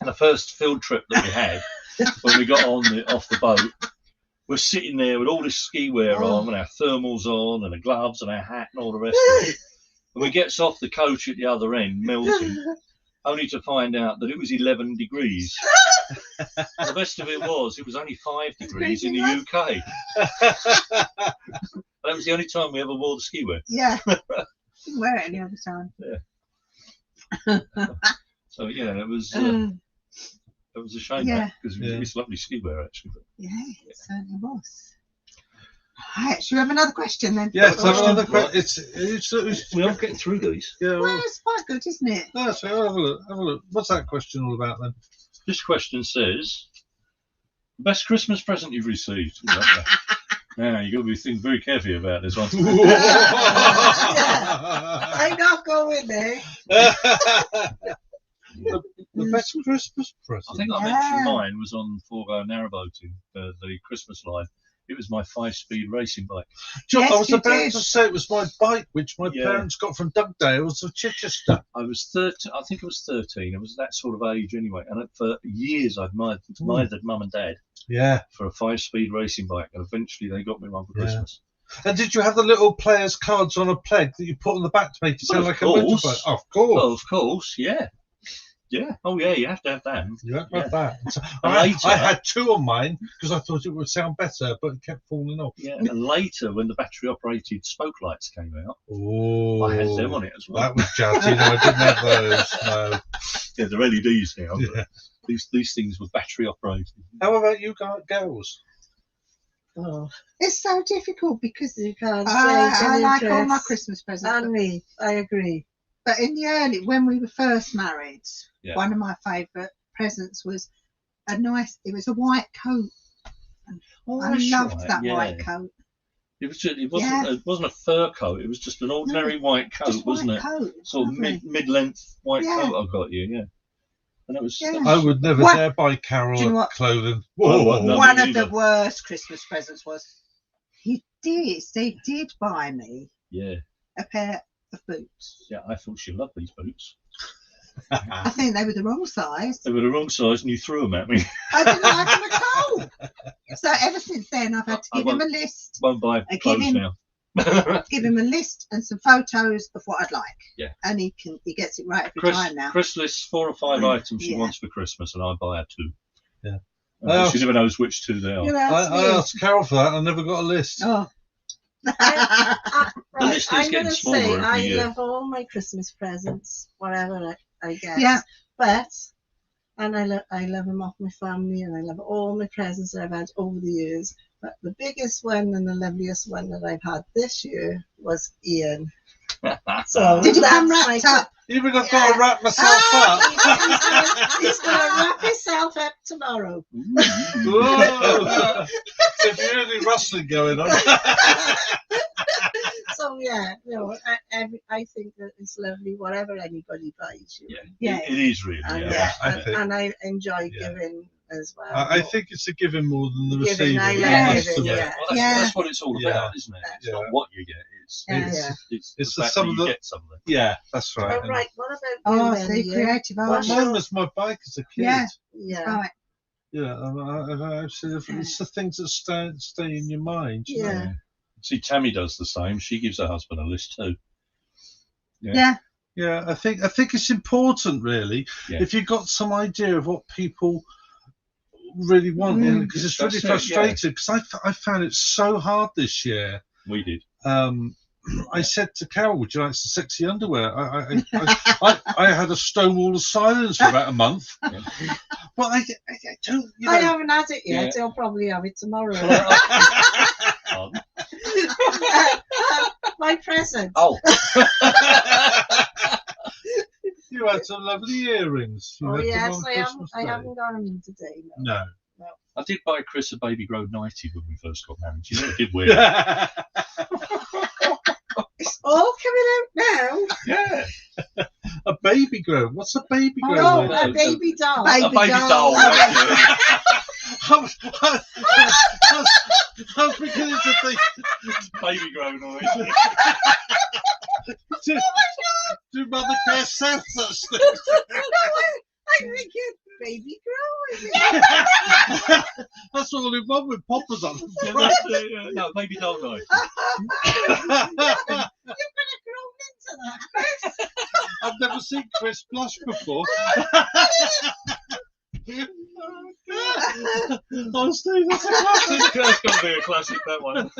And the first field trip that we had, when we got off the boat, we're sitting there with all this ski wear on, and our thermals on, and the gloves, and our hat, and all the rest of it. And we gets off the coach at the other end, melting, only to find out that it was 11 degrees. And the best of it was only 5 degrees in the UK. That was the only time we ever wore the ski wear. Yeah. Didn't wear it any other time. So yeah, it was a shame Yeah. because Yeah. it's lovely ski wear actually. But Yeah, it certainly was. Right, should we have another question then? Yes, have another Right. question. It's we are getting through these. yeah. Well, Well, it's quite good, isn't it? no, so have a look. Have a look. What's that question all about then? This question says, best Christmas present you've received. We love that. Now you've got to be thinking very carefully about this one. I'm not going there. The best Christmas present. I think I Yeah. mentioned mine was on Narrowboat in the Christmas live. It was my 5-speed racing bike. John, Yes, I was you about did. to say it was my bike, which my Yeah. parents got from Dugdale's of Chichester. I was 13. I think I was 13. I was that sort of age anyway. And for years I'd admired mum and dad Yeah. for a 5-speed racing bike, and eventually they got me one for Yeah. Christmas. And did you have the little players' cards on a peg that you put on the back to make it sound Well, like of a course. motorbike? Oh, of course. Well, of course, yeah. Yeah. Oh, yeah. You have to have that. You have Yeah. that. So And I later- had two on mine because I thought it would sound better, but it kept falling off. Yeah. And later, when the battery-operated spoke lights came out, Oh, I had them on it as well. that was jazzy. No, I didn't have those. No. Yeah, they're LEDs now. But Yeah. these things were battery-operated. How about you girls? Oh, It's so difficult because you can't say I like all my interest. Christmas presents. And me, I agree. But in the early, when we were first married, Yeah. one of my favourite presents was it was a white coat. Oh, I that's loved right, that yeah. white coat. It wasn't. Yeah. It wasn't a fur coat. It was just an ordinary white coat, Just wasn't white it? coat. Sort of Lovely. mid-length white Yeah. coat. I got you. Yeah. And it was. Yeah. I would never What- dare buy Carol Do you know what? clothing. Oh, Whoa. no. One me of the neither. worst Christmas presents was they did buy me Yeah. a pair of boots. Yeah. I thought she loved these boots. I think they were the wrong size. They were the wrong size, and you threw them at me. I didn't like them at all. So ever since then, I've had to I give him a list, Won't buy give clothes him- now. give him a list and some photos of what I'd like. Yeah. And he gets it right every time now. Chris lists 4 or 5 items she Yeah. wants for Christmas, and I buy her 2. Yeah. She never knows which 2 they are. You know, I asked Carol for that. I never got a list. Oh. right, list is I'm getting gonna smaller say every I year. love all my Christmas presents, whatever I get. Yeah. But and I love them off my family, and I love all my presents that I've had over the years. But the biggest one and the loveliest one that I've had this year was Ian. So Did you come that's wrapped my- up? Even I've got to wrap myself up. He's going to wrap himself up tomorrow. Whoa. So if you hear any rustling going on. So yeah, I think that it's lovely whatever anybody buys you. Yeah. Yeah. It is really. And, Yeah. I think- and I enjoy Yeah. giving as well. I think it's a giving more than the Giving, receiving. I love Yeah. giving, Yeah. yeah. Well, Yeah. that's what it's all Yeah. about, isn't it? It's Yeah. not what you get. It's Yeah. it's It's the the fact some that of you the- get something. Yeah, that's right. Oh, right, what about you Oh, then, see, Ian? creative And art. mine was my bike as a kid. Yeah. Yeah. Right. Yeah, it's the things that stay in your mind. You know? Yeah. See, Tammy does the same. She gives her husband a list too. Yeah. Yeah, I think it's important, really, Yeah. if you've got some idea of what people really want, because it's really That's it, yeah. frustrating. Because I found it so hard this year. We did. I said to Carol, "Would you like some sexy underwear?" I had a stone wall of silence for about a month. Yeah. But I don't. You know, I haven't had it yet. Yeah. I'll probably have it tomorrow. Pardon? My present. Oh, you had some lovely earrings. You Oh had them yes, on I Christmas haven't Day. got them in today. No. No. I did buy Chris a baby grow 90 when we first got married. She never did wear it. It's all coming out now. Yeah. A baby grow. What's a baby grow? Oh, no, a baby doll. Baby A baby doll. doll. thank you. I was beginning to think, Baby grow noise. do Mother Care sell such things? I'm thinking baby girl. That's all in one with poppers on. Yeah, that's it, yeah. No, baby doll noise. You're gonna grow into that. I've never seen Chris blush before. Oh, Steve, that's a classic. That's got to be a classic, that one.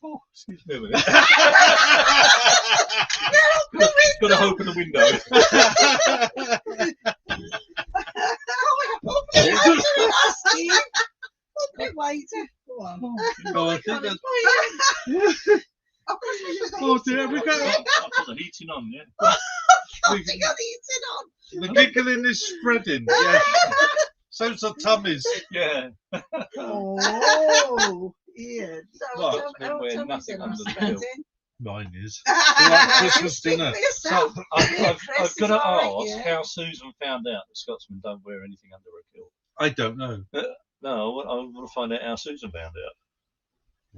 Oh, excuse me a minute. Got to open the window. Go on. Oh, I think that's, Oh, oh dear, we got I'll put the heating on, yeah. the giggling is spreading. Yeah. So's the tummies. Yeah. Oh, Ian. Well, So, it's been wearing nothing under the kilt. kilt. Mine is. Like Christmas dinner. So I've Chris got is to all right, ask yeah. how Susan found out that Scotsmen don't wear anything under a kilt. I don't know. No, I want to find out how Susan found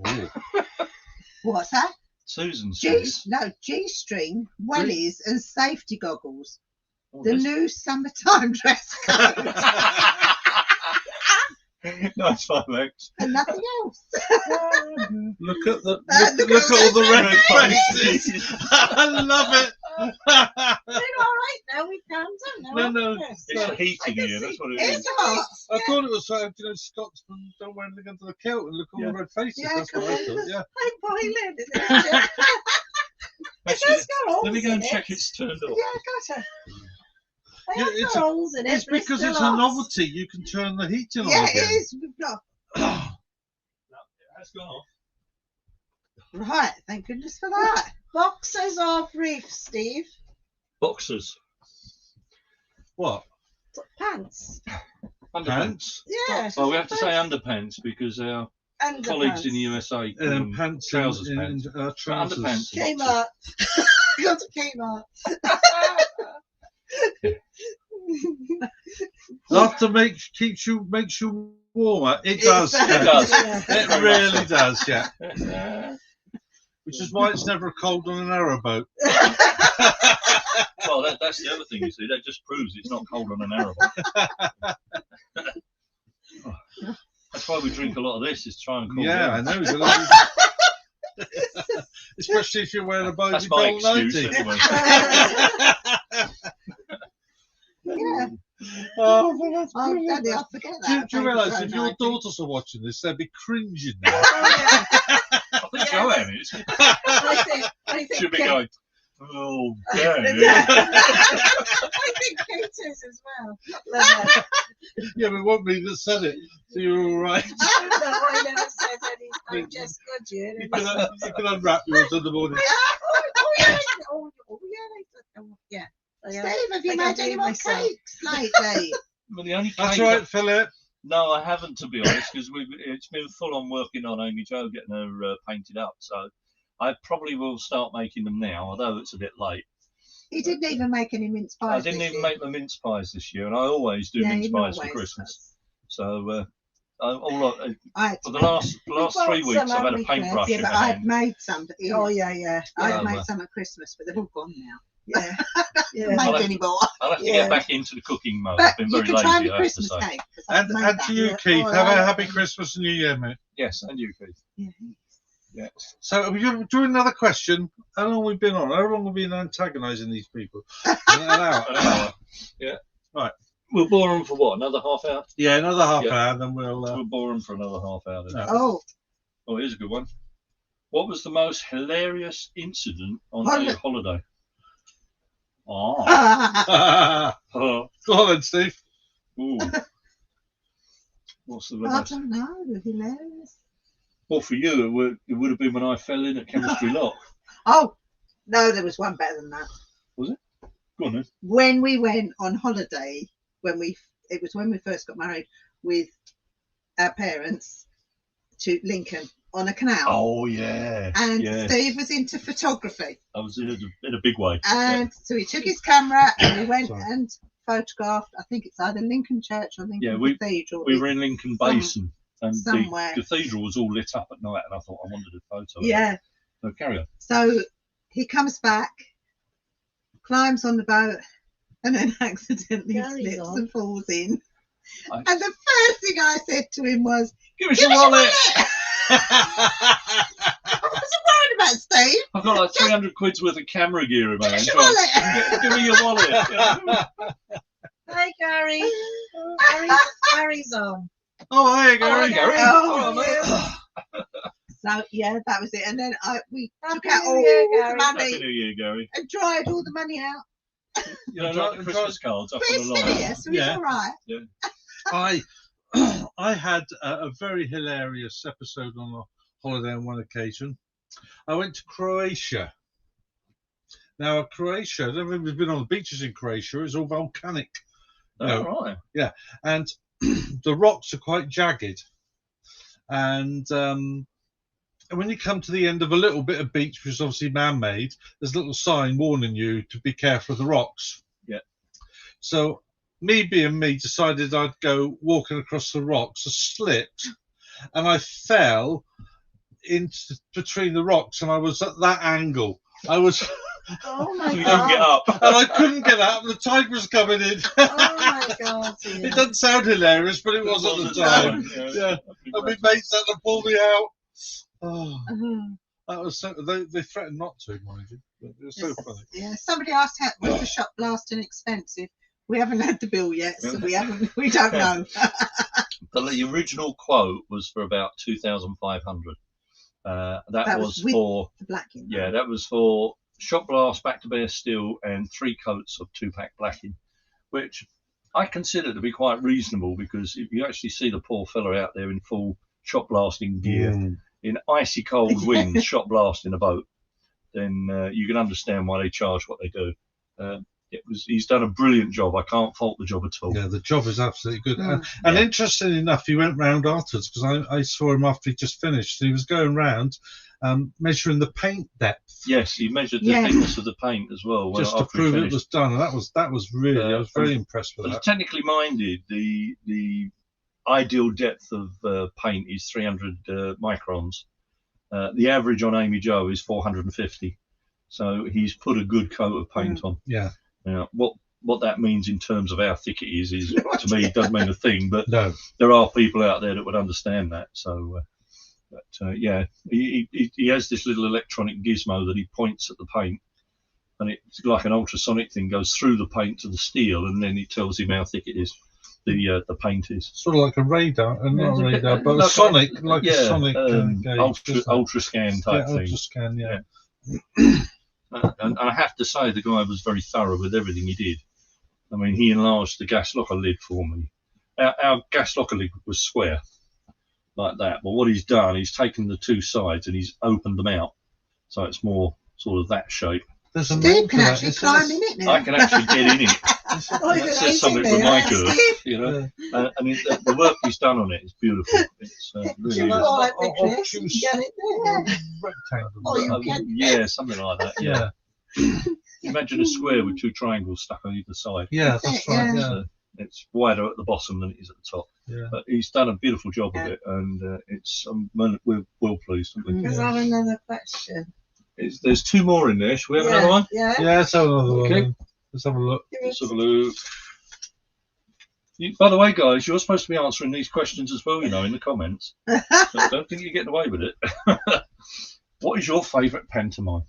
out. Oh. What's that? Susan G says. no G-string, wellies, and safety goggles. Oh, The this- new summertime dress code, Nice one, Lex. and nothing else. Look at the Look look at at all the the red faces. I love it. We're all right now. We calmed down. No, It's the heating here, that's what it is. It's hot. I thought it was Scotsmen don't wear anything under the kilt and look at all the red faces. Yeah, That's what I thought. Yeah. I'm boiling. It Actually, has got holes let me go and in check it. it's turned Yeah, off. gotcha. Yeah, They it's have got holes in it. It's but because still it's a hot. novelty. You can turn the heating on Yeah, again. it is. We've got No, it has gone off. right. Thank goodness for that. Boxers or briefs, Steve? Boxers. What? Pants. Underpants. Pants? Yeah. Well, we have to say underpants because our colleagues in the USA call them Pants trousers and, pants. trousers. Underpants. Kmart. Go to Kmart. After makes you warmer. It does. It yeah. does. Yeah. It really does. Yeah. Which is why it's never cold on a narrowboat. Well, that's the other thing, you see. That just proves it's not cold on an Narrowboat. That's why we drink a lot of this, is try and cool Yeah, down. I know. Especially if you're wearing a boat. That's my excuse, anyway. Yeah. Oh, well, that's Oh, brilliant. Daddy, I forget Do that. you realise if your daughter? daughters are watching this, they'd be cringing now? I think Joanne is. I think Should be Kate- going, oh, damn. I think Kate is as well. Love her. Yeah, but it wasn't me that said it, so you're all right. No, I never said anything. I'm just good, you. You can unwrap yours in the morning. Yeah. Steve, have you I made can any do more myself. cakes lately? Well, the only That's cake right, Philip. No, I haven't, to be honest, because it's been full on working on Amy Jo getting her painted up. So I probably will start making them now, although it's a bit late. He didn't even make any mince pies. I didn't this even year. make my mince pies this year, and I always do Yeah, mince he pies for always Christmas. does. So for the last 3 weeks, some, I've had a haven't we, paintbrush Yeah, in but my I've hand. made some. But Oh, yeah. I've Yeah. made some at Christmas, but they're all gone now. Yeah. I haven't Well, made any more. I'll have to Yeah. get back into the cooking mode. But I've been you very can lazy, try I the have to Christmas say. cake. 'cause I've And, made and that. to you, Yeah. Keith, Oh, have a yeah. happy Christmas and New Year, mate. Yes, and you, Keith. Yeah. Yeah. So, are we doing another question? How long have we been on? How long have we been antagonising these people? An hour. An hour. Yeah. Right. We'll bore them for what? Another half hour? Yeah, another half Yeah. hour, then we'll. We'll bore them for another half hour. Then. Yeah. Oh, Oh, here's a good one. What was the most hilarious incident on Holiday. a holiday? Oh. Go on then, Steve. Ooh. What's the I limit? don't know. They're hilarious. Well, for you, it would have been when I fell in at chemistry lock. Oh, no, there was one better than that. Go on then. When we went on holiday, it was when we first got married with our parents to Lincoln on a canal. Oh, yeah. And yeah. Steve was into photography. I was in a big way. And so he took his camera and we went Sorry. and photographed, I think it's either Lincoln Church or Lincoln Yeah, we Cathedral. We were in Lincoln Basin, and somewhere. the cathedral was all lit up at night, and I thought I wanted a photo. of it. Yeah. So carry on. So he comes back, climbs on the boat, and then accidentally Carries slips on. and falls in. I- And the first thing I said to him was, Give us "Give your us your wallet. I wasn't worried about Steve. I've got like 300 quid's worth of camera gear in my hand. Give us your wallet." Give me your wallet. Yeah. Hi, Gary. Gary's on. Oh, hi, Oh, Gary. hey, Gary. Oh, mate. So yeah, that was it. And then we took Happy out New all Year, the Gary. Happy money New Year, Gary. and dried all the money out. You know, like the Christmas cards up But on it's the still line. here, so Yeah. it's all right. I had a very hilarious episode on a holiday on one occasion. I went to Croatia. Now, Croatia, I don't know if you've been on the beaches in Croatia, it's all volcanic. Oh, right. And the rocks are quite jagged. and when you come to the end of a little bit of beach, which is obviously man-made, there's a little sign warning you to be careful of the rocks. Yeah. So me being me, decided I'd go walking across the rocks. I slipped, and I fell into between the rocks, and I was at that angle. I was. Oh my You god! couldn't get up. And I couldn't get up. The tide was coming in. Oh my god! Ian. It doesn't sound hilarious, but it was at the time. Yeah. And my mates had to pull me out. Oh, that was so. They threatened not to, mind you. But it was so funny. Yeah. Somebody asked, was the shop blasting expensive? We haven't had the bill yet, so we haven't. We don't know. The original quote was for about 2,500. That was with for the blacking. yeah, that was for shot blast, back to bare steel, and 3 coats of 2-pack blacking, which I consider to be quite reasonable, because if you actually see the poor fella out there in full shot blasting gear in icy cold winds, shot blasting a boat, then you can understand why they charge what they do. He's done a brilliant job. I can't fault the job at all. Yeah, the job is absolutely good. And interestingly enough, he went round afterwards, because I saw him after he just finished. He was going round measuring the paint depth. Yes, he measured the thickness of the paint as well. Just to prove it was done. And that was really, I was very impressed with that. Technically minded, the ideal depth of paint is 300 microns. The average on Amy Jo is 450. So he's put a good coat of paint on. Yeah. What that means in terms of how thick it is to me, it doesn't mean a thing. But no, there are people out there that would understand that. So, yeah, he has this little electronic gizmo that he points at the paint, and it's like an ultrasonic thing, goes through the paint to the steel, and then it tells him how thick it is. The paint is sort of like a radar, not a radar, but a sonic, like a sonic gauge, ultra scan type thing. Ultra scan, yeah. And I have to say, the guy was very thorough with everything he did. I mean, he enlarged the gas locker lid for me. Our gas locker lid was square, like that. But what he's done, he's taken the 2 sides and he's opened them out, so it's more sort of that shape. Steve can actually climb in it now. I can actually get in it. That says something with my girth, you know. I mean, the work he's done on it is beautiful. It's really yeah, something like that. Yeah. Imagine a square with 2 triangles stuck on either side. Yeah, that's right. Yeah. It's wider at the bottom than it is at the top. Yeah. But he's done a beautiful job of it, and we're well pleased. Because I have another question. There's 2 more in there. Shall we have another one? Yeah. Let's have another one. Let's have a look. Let's have a look. By the way, guys, you're supposed to be answering these questions as well, you know, in the comments. So don't think you're getting away with it. What is your favourite pantomime?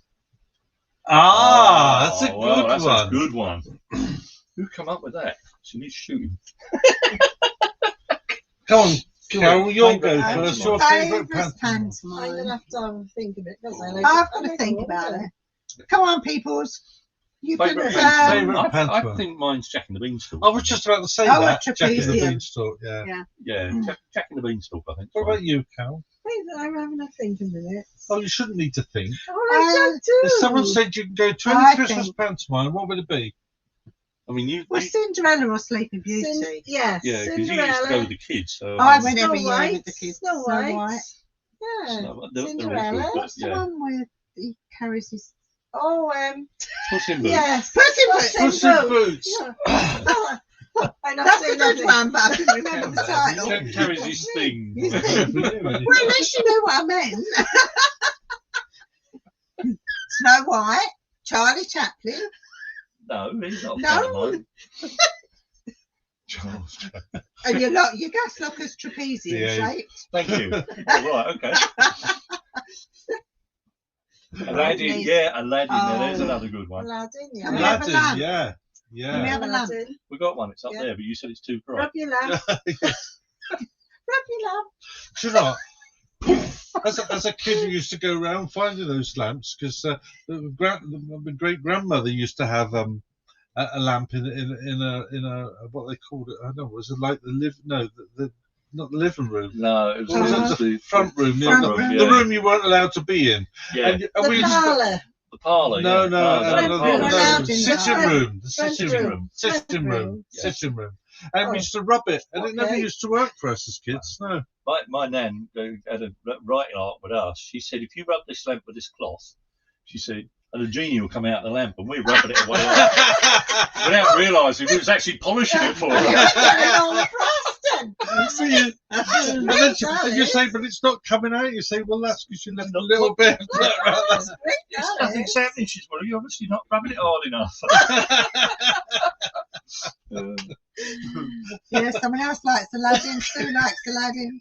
That's a good one. That's a good one. Who come up with that? She needs shooting. Come on, Carol, you'll go first. Your favourite pantomime. I'm going to have to think of it. I've got to think about it. Come on, peoples. You Favourite favourite pantomime? I think mine's Jack and the Beanstalk. I was just about to say that. Jack and the Trapeze. Beanstalk, yeah. Jack and the Beanstalk, I think. What about you, Carol? Wait, I'm having a think a minute. Oh, you shouldn't need to think. Oh, If someone said you can go to any Christmas pantomime, what would it be? I mean, Well, Cinderella or Sleeping Beauty? Yes. yeah, because you used to go with the kids. So I went Snow every year White. with the kids. Snow White. Yeah. They're all good, Cinderella. but, What's the one where he carries his... Oh, Puss in Boots. yes. Puss in Boots. Yeah. That's a good one, but I didn't remember the title. Jack carries his thing. Well, at least you know what I meant. Snow White, Charlie Chaplin. No, he's not. No. Charles. And your gas locker's trapezium shaped. Thank you. All right, okay. Aladdin, Aladdin. Now, there's another good one. Aladdin, yeah. Can we have a Aladdin, lamp? yeah. Can we have a lamp? We got one. It's up there, but you said it's too bright. Rub your lamp. Rub your lamp. Do you know, as a kid, we used to go around finding those lamps, because the great grandmother used to have a lamp in a what they called it. I don't know. Was it like the not the living room? No, it was the front room. The room you weren't allowed to be in. Yeah. And The parlour. The parlour. No, allowed in sitting the room. The Front sitting room. Yeah. And we used to rub it, and it never used to work for us as kids. No. my nan had a writing art with us. She said, if you rub this lamp with this cloth, she said, and a genie will come out of the lamp, and we're rubbing it away without realising we was actually polishing it for her. And then you say, but it's not coming out. You say, well, that's because you left a little bit. Nothing's happening. She said, well, you're obviously not rubbing it hard enough. Yeah, someone else likes Aladdin. Sue likes Aladdin.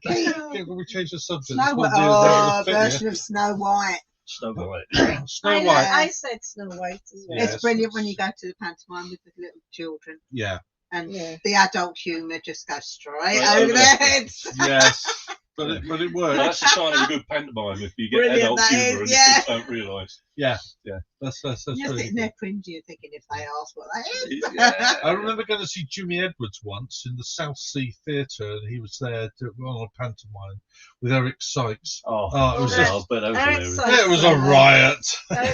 Okay, well, we change the subject. Snow White. Version of Snow White. Snow White. Snow White. I said Snow White as well. Yes. It's brilliant when you go to the pantomime with the little children. Yeah. And Yeah. the adult humour just goes straight Right over their heads. Yes. But it works. That's a sign of a good pantomime if you get Brilliant, adult that humour is, and yeah. kids don't realise. That's You're really sitting good. there cringing, thinking if they ask what that is. Yeah. I remember going to see Jimmy Edwards once in the South Sea Theatre, and he was there on a pantomime with Eric Sykes. Oh, it was yeah, just, I bet that was Eric hilarious. Sykes. it was a riot.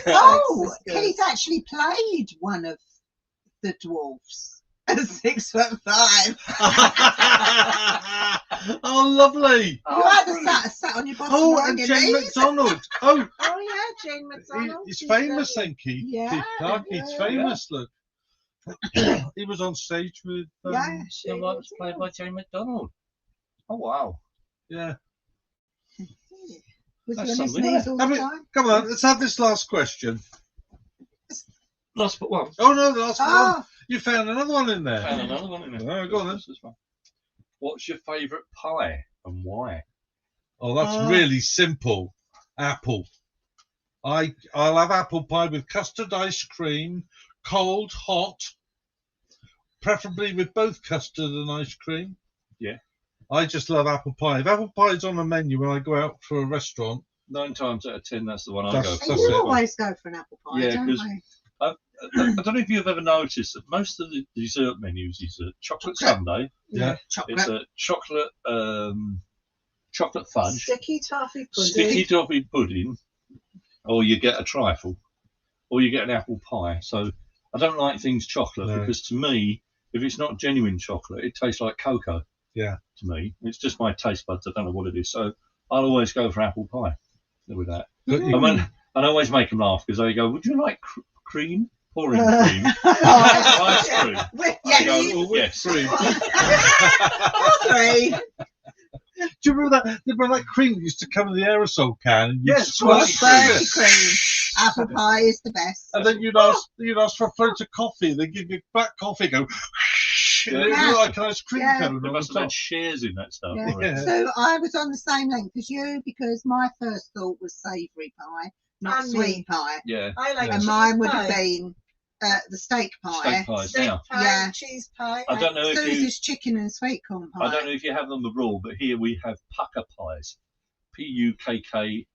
Oh, Keith actually played one of the dwarfs at 6'5". Oh, lovely. You either sat on your bottom Oh, or on and your Jane knees. McDonald. Oh, Oh yeah, Jane McDonald. he's She's famous, brilliant. then, Keith. Yeah, Keith Clark, he's yeah. famous, look. He was on stage with... Yeah, Snow White was played by Jane McDonald. Oh, wow. yeah. Was he That's on his something. knees all I the mean, time? come on, let's have this last question. Last but one. Oh, no, the last one. Oh, You found another one in there. Found another one in there. Oh, go on then. This one. What's your favourite pie and why? Oh, that's really simple. Apple. I'll have apple pie with custard ice cream, cold, hot, preferably with both custard and ice cream. Yeah. I just love apple pie. If apple pie is on a menu when I go out for a restaurant, 9 times out of 10, that's the one I That's- go and for. you it. always go for an apple pie, Yeah, don't 'cause- we? I don't know if you've ever noticed that most of the dessert menus is a chocolate sundae. yeah. Chocolate. It's a chocolate fudge, Sticky toffee pudding. sticky toffee pudding, or you get a trifle, or you get an apple pie. So I don't like things chocolate No. because to me, if it's not genuine chocolate, it tastes like cocoa. Yeah. To me, it's just my taste buds. I don't know what it is. So I'll always go for apple pie with that. But you- And I always make them laugh because they go, "Would you like cream? Pouring cream, Oh, ice cream." with, I go, yes, "Oh, yes." Cream. three. Do you remember that? Remember that cream that used to come in the aerosol can? And Yes, squash Birdie it? cream. Apple pie is the best. And then you'd ask for a float of coffee. They give you black coffee. Go. And it Yeah. looked like an ice cream Yeah. cone They on must the have top. had shares in that stuff. Yeah. already. Yeah. So I was on the same length as you because my first thought was savoury pie, not And sweet me. pie. Yeah. I like And cheese mine would pie. have been the steak pie. Steak pies Steak now. pie, Yeah. cheese pie. I don't know if you. Susie's chicken and sweet corn pie. I don't know if you have them abroad, but here we have pucker pies. Pukka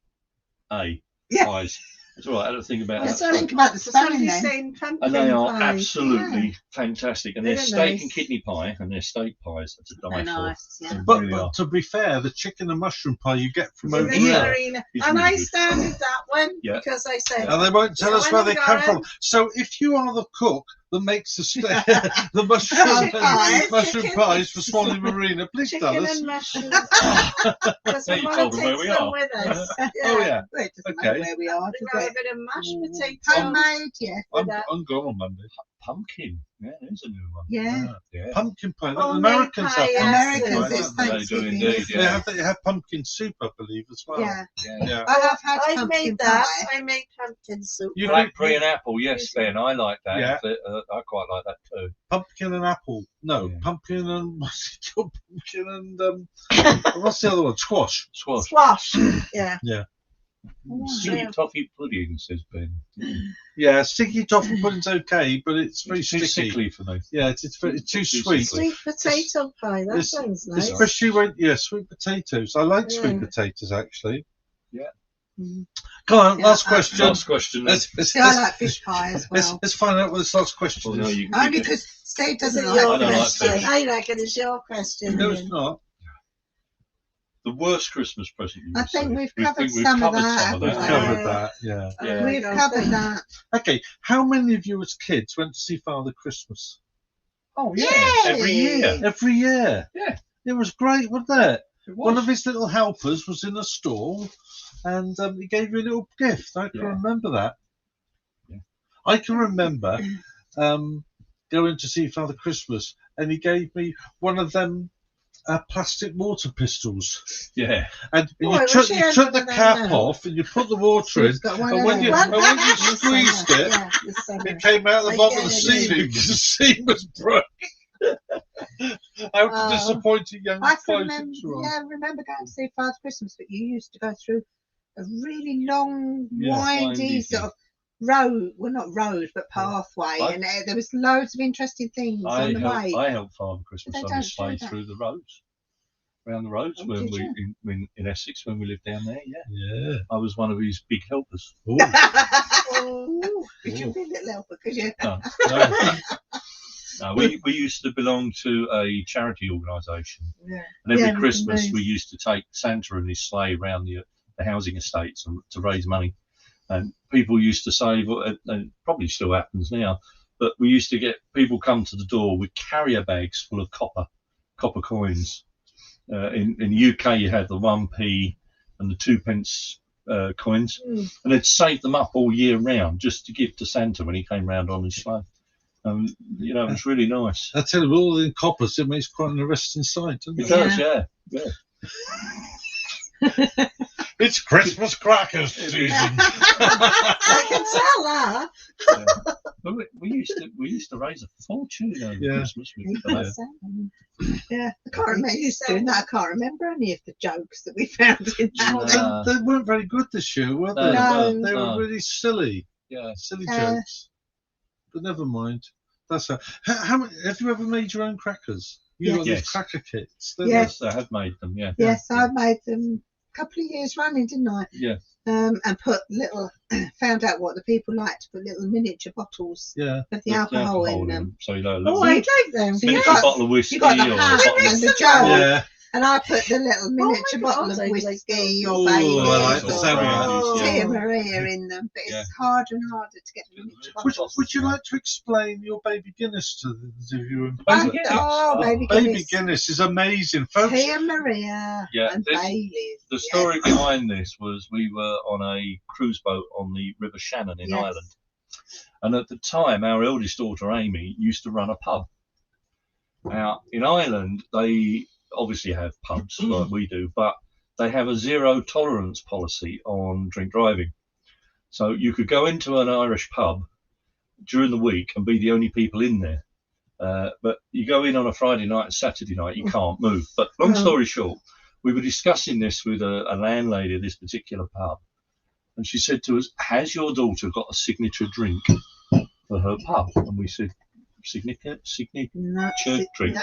Yeah. pies. It's all right. I don't think about Let's that. think about the So spelling somebody's then. saying pumpkin And they are pie. absolutely fantastic. And they're They're steak nice. and kidney pie, and they're steak pies. That's a They're die for. nice, yeah. They But, really are. to be fair, the chicken and mushroom pie you get from In over the Yeah. here, arena. It's And really I good. started that one Yeah. because I said, and they won't tell Yeah, us I where know they come Gareth. from. So if you are the cook that makes the the mushroom Pies. mushroom Chicken. pies for Swanley Marina, please tell chicken us. and mushrooms. Because Now we you want told to them where take we some are. with us. Oh yeah, Well, it doesn't Okay. matter where we are, We does got a it? bit of mashed potato. Homemade, yeah. I'm that. gone on Monday. Pumpkin. Yeah, there's a new one. Yeah. Yeah. Pumpkin pie. The Homemade Americans pie, have yes. pumpkin Americans, pie. it's don't they? They do Thanksgiving. indeed, isn't They it? have pumpkin soup, I believe, as well. Yeah. Yeah. I have had I've pumpkin made that. pie. I made pumpkin soup. You Blackberry think- and apple. Yes, Ben, I like that. Yeah. I quite like that too. Pumpkin and apple. No, Yeah. pumpkin and what's it called? Pumpkin and what's the other one? Squash. Squash. Squash. Yeah. Sticky toffee pudding, says Ben. Yeah, sticky toffee pudding's okay, but it's very It's too sticky. sickly for me. Yeah, it's too Too sweet. sickly. Sweet potato pie. That It's- sounds nice. Especially when sweet potatoes. I like sweet Yeah. potatoes actually. Yeah. Come on, Yeah, last question. Last question. Then. Let's, See, I like fish pie as well. let's find out what this last question Well, no, is. you Only can because Steve Is doesn't it like your I don't like question? fish. I reckon it's your question. No, it's Ian. not. the worst Christmas present you I received. think we've We covered think we've some of covered that, some of We've haven't that. we? covered that, yeah. Yeah. We've covered that. Okay, how many of you as kids went to see Father Christmas? Oh yeah, Yay! every year. Every year. Yeah. It was great, wasn't it? It One was. of his little helpers was in a stall, and he gave me a little gift. I can Yeah. remember that. Yeah. I can remember going to see Father Christmas, and he gave me one of them plastic water pistols. Yeah. And Oh, you I took, wish I you had took one the of them cap now. off, and you put the water in, Sue's got one and of when them. you, and when you squeezed it, Yeah, the summer. it came out the I bottom of get the it. ceiling because the seam was broken. How Oh. disappointed young I can clothes were on. remember going to see Father Christmas, but you used to go through a really long, Yeah, windy windy sort thing. of road. Well, not road, but pathway, I- and there was loads of interesting things on the way. I helped Father Christmas They on don't his sleigh do that. through the roads, around the roads Oh, when did you? in Essex when we lived down there. Yeah, Yeah. I was one of his big helpers. Ooh. Oh, could you Oh. be a little helper? Could you? No, no, we used to belong to a charity organisation, Yeah. and every Yeah, Christmas nice. we used to take Santa and his sleigh around the housing estates to raise money. And people used to say, and it probably still happens now, but we used to get people come to the door with carrier bags full of copper coins. In the UK, you had the 1p and the 2p coins, Mm. and they'd save them up all year round just to give to Santa when he came round on his sleigh. It was really nice. I tell you, all in coppers, it makes quite an arresting sight, doesn't It it? does, yeah. It's Christmas crackers It season. is. I can tell that. Yeah. But we used to raise a fortune over Yeah. Christmas. Yeah, I can't remember. You doing that. I can't remember any of the jokes that we found in that. No. They weren't very good this year, were they? No, They no. were really silly Yeah. jokes. But never mind. That's how many, have you ever made your own crackers? You got these Yes. cracker kits. Yes. I have made them. Yeah. Yes, Yeah. I made them a couple of years running, didn't I? Yeah. And put little, found out what the people liked, put little miniature bottles Yeah. of the With alcohol in them. So you know, a Oh, little I like them. So you miniature got- bottle of whiskey You got the or a hat bottle and of the jar, Yeah. and I put the little miniature my bottle God, of I like whiskey those. or Ooh, Baileys I like the or sound of those, yeah. Tia Maria in them, but it's Yeah. harder and harder to get the miniature Would, bottles. would you like to explain your baby Guinness to the viewing Baby public? Guinness? Oh, Oh, baby Baby Guinness. Guinness is amazing, folks. Tia Maria Yeah, and this- Baileys. The story behind this was we were on a cruise boat on the River Shannon in Yes. Ireland. And at the time, our eldest daughter, Amy, used to run a pub. Now, in Ireland, they obviously have pubs like we do, but they have a zero tolerance policy on drink driving. So you could go into an Irish pub during the week and be the only people in there. But you go in on a Friday night and Saturday night, you can't move. But long story short, we were discussing this with a landlady of this particular pub. And she said to us, has your daughter got a signature drink for her pub? And we said, signature No, drink. no.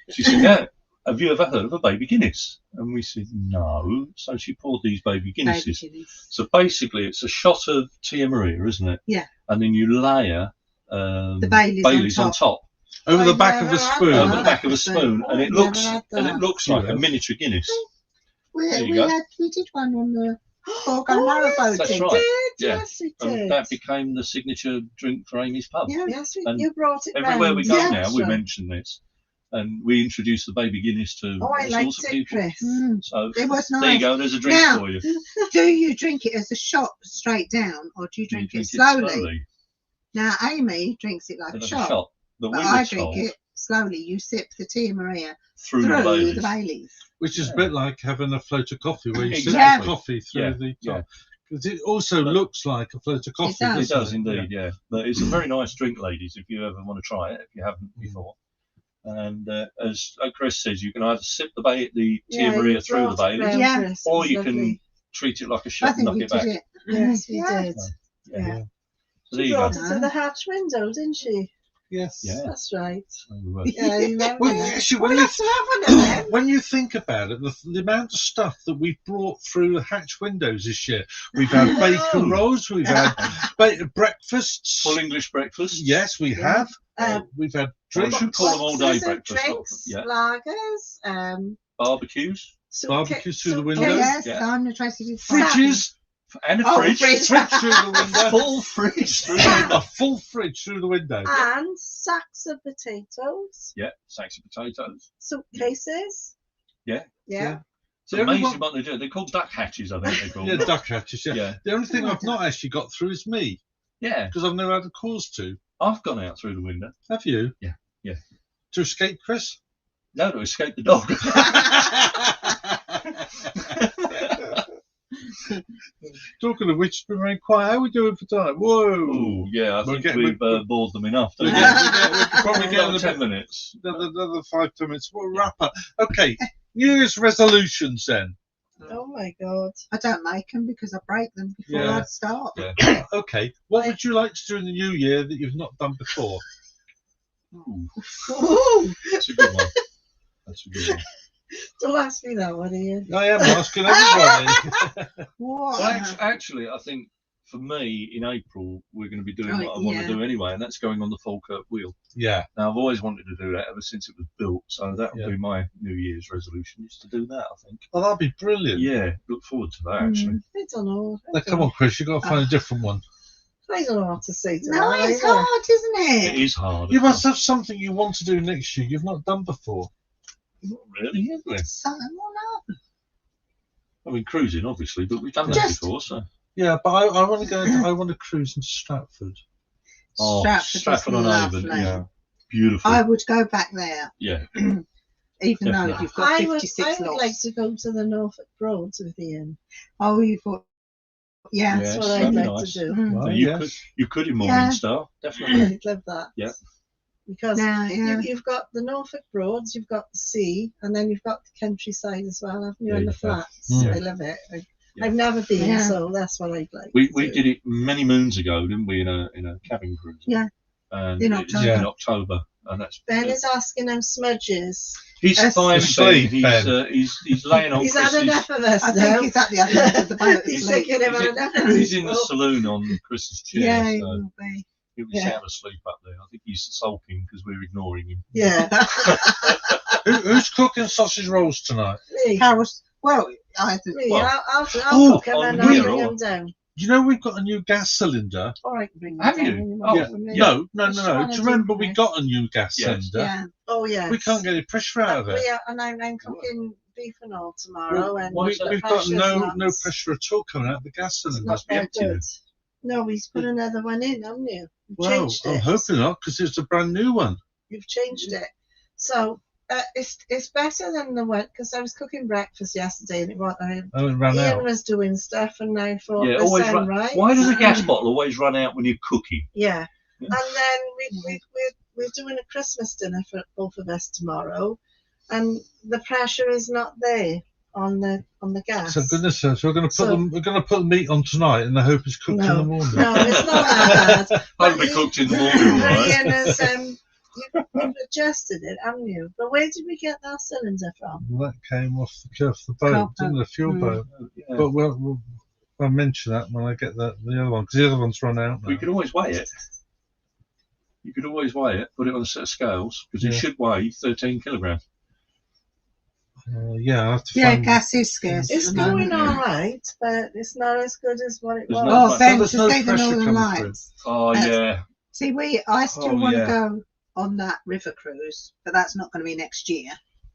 She said, no. Have you ever heard of a baby Guinness? And we said, no. So she poured these baby Baby Guinnesses. Guinness. So basically, it's a shot of Tia Maria, isn't it? Yeah. And then you layer The Baileys on on top. Over the I back of never a had spoon. that. Over the back of a spoon, and it Never looks had that. like a miniature Guinness. There you go. We did one on the Borgo Narrowboat. That's thing. right. Did, Yeah. yes, we And did. that became the signature drink for Amy's pub. Yeah. Yes, And you brought it Everywhere round. we go Yeah, now, we Sure. mention this, and we introduce the baby Guinness to Oh, I all liked sorts of it, people. Chris. Mm, So it was there you nice. go. There's a drink Now, for you. Do you drink it as a shot straight down, or do you drink it slowly? Now, Amy drinks it like a Like shot, But but we I were drink told it slowly. You sip the Tia Maria through the through Baileys. the Baileys. Which is a bit like having a float of coffee where you sip the Exactly. coffee through Yeah, the yeah. top. Because it also looks like a float of coffee. does. It doesn't does indeed, yeah. But it's a very nice drink, ladies, if you ever want to try it, if you haven't before. And as Chris says, you can either sip the Tia Maria you through the brought it Baileys, round, Yeah. Chris. It or was you can lovely. treat it like a I shot and think knock we it back. did it. Yes, we Yeah. did. Yeah. So there She you go. brought it to the hatch window, didn't she? Yes. Yeah. That's right. So, Yeah, I remember Well, that. actually, We'll have to have one of them. when you think about it, the amount of stuff that we've brought through the hatch windows this year, we've had bacon rolls, we've had breakfasts. full English breakfast. Yes, we Yeah. have. We've had Well, drinks, you call them all day boxes of breakfast. drinks, Yeah. lagers, Barbecues. barbecues through the Oh, windows. yes, Yeah. I'm the Tracy did fridges, And a Oh, fridge. fridge. Fridge through the window. Full fridge through the window. A full fridge through the window. And sacks of potatoes, Yeah, sacks of potatoes. suitcases. Yeah. Yeah. It's The only amazing one- what they do. They're called duck hatches, I think they're called. Yeah, duck hatches. Yeah. Yeah. The only thing I've not actually got through is me Yeah. because I've never had a cause to. I've gone out through the window. Have you? Yeah, yeah. To escape, Chris? No, to escape the dog. Talking of which, it's been very quiet. How are we doing for time? Whoa! Ooh, yeah, I We'll think get- we've bored them enough. We'll Don't probably we? get Another a 10 bit, minutes. another 5-10 minutes. We'll wrap up. Okay, New Year's resolutions then. Oh my God. I don't make them because I break them before Yeah. I start. Yeah. Okay, what would you like to do in the new year that you've not done before? Ooh, Ooh. that's a good one. That's a good one. Don't ask me that one, Ian. I am asking everybody. What? Well, actually, I think for me, in April, we're going to be doing Oh, what I want yeah. to do anyway, and that's going on the Falkirk wheel. Yeah, Now, I've always wanted to do that ever since it was built, so that will Yeah. be my New Year's resolution, is to do that, I think. well, that'd be brilliant. Yeah, look forward to that, actually. I don't know. Now, come on, Chris, you've got to find a different one. I don't know what to say to No, that. it's either. hard, isn't It it? is hard. You must have something you want to do next year you've not done before. Not really, is there? Something, well, no. I mean, cruising, obviously, but we've done that Just- before, so. Yeah, but I want to go. I want to cruise into Stratford. Oh, Stratford is Stratford on Avon, lovely. yeah. Beautiful. I would go back there, Yeah. even though Definitely. you've got I would 56 like knots. to go to the Norfolk Broads with Ian. Oh, you thought, yeah. Yes, That's what that'd I'd be like nice. to do. Mm. Well, you yes. could in Yeah. Morningstar, definitely. I'd love that. Yeah. Because Yeah, yeah. you've got the Norfolk Broads, you've got the sea, and then you've got the countryside as well, haven't you? Yeah, And the you have. flats. Mm. I love it. Yeah. I've never been, Yeah. so that's what I'd like. We to do. did it many moons ago, didn't we? In a cabin cruise. Yeah. And In it's October. in October, and that's. Ben is asking how Smudge is. He's Yes. fine, Asleep, Ben. Ben. He's laying on. He's had Chris's- enough of us I now. think he's at the other end of the boat. He's asleep. thinking about He's enough in, of he's these in the folk. saloon on Chris's chair. Yeah, he so will be. he'll be Yeah. sound asleep up there. I think he's sulking because we're ignoring him. Yeah. Who's cooking sausage rolls tonight? Me. Carol's, well, I think, Me. Well, I'll oh, cook him on and I'll here, bring or- him down. You know we've got a new gas cylinder. Or I can bring him Have down. you? and Oh, might from me. No. Just trying Do to you remember do we this. got a new gas Yes. cylinder? yeah. Oh, yeah. We can't get any pressure out of it. Yeah, and I'm cooking beef and all tomorrow. and why is that? the We've got pressure's no not- pressure at all coming out of the gas It's cylinder. not very empty then. good. No, he's put another one in, haven't you? You've Well, changed I'm it. hoping not because it's a brand new one. You've changed it. So it's better than the one because I was cooking breakfast yesterday and it was Oh, it ran Ian out. was doing stuff and I thought Yeah, this always sound run. right. Why does a gas bottle always run out when you're cooking? Yeah. Yeah. And then we're doing a Christmas dinner for both of us tomorrow, and the pressure is not there on the gas. So goodness sakes, so we're going to put So- we're going to put the meat on tonight in the hope it's cooked in No. the morning. No, it's not that bad. I'll be cooked in the morning, right? Ian has, you've adjusted it, haven't you? But where did we get that cylinder from? Well, that came off the boat, Carpet. didn't it? The fuel Mm. boat. Yeah. But I'll mention that when I get the other one because the other one's run out now. We could always weigh it. You could always weigh it, put it on a set of scales, because it Yeah. should weigh 13 kilograms. Yeah, I have to Yeah, find. gas is scarce. It's at the moment. going all right, but it's not as good as what it There's was. no- Oh, Ben, there's to no see the pressure Northern coming through. Lights. Oh, That's- yeah. See, I still Oh, want to yeah. go on that river cruise, but that's not going to be next year.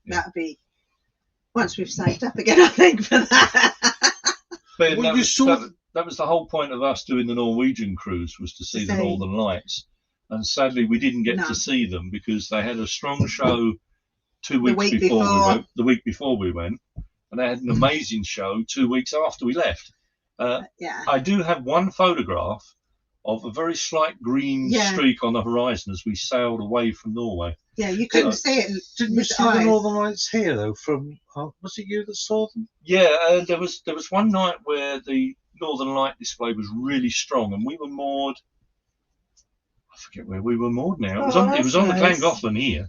Yeah. That'll be once we've saved up again, I think, for that. Ben, Well, that, you was, saw that was the whole point of us doing the Norwegian cruise, was to see the see. Northern Lights. And sadly, we didn't get No. to see them because they had a strong show 2 weeks week before we before. went. The week before we went, and they had an amazing show 2 weeks after we left. Yeah. I do have one photograph of a very slight green Yeah. streak on the horizon as we sailed away from Norway. Yeah, you couldn't see it. Didn't you with see the eyes. Northern Lights here though? From was it you that saw them? Yeah, there was one night where the Northern Light display was really strong, and we were moored. I forget where we were moored now. It was Oh, on that's the nice. Llangollen here.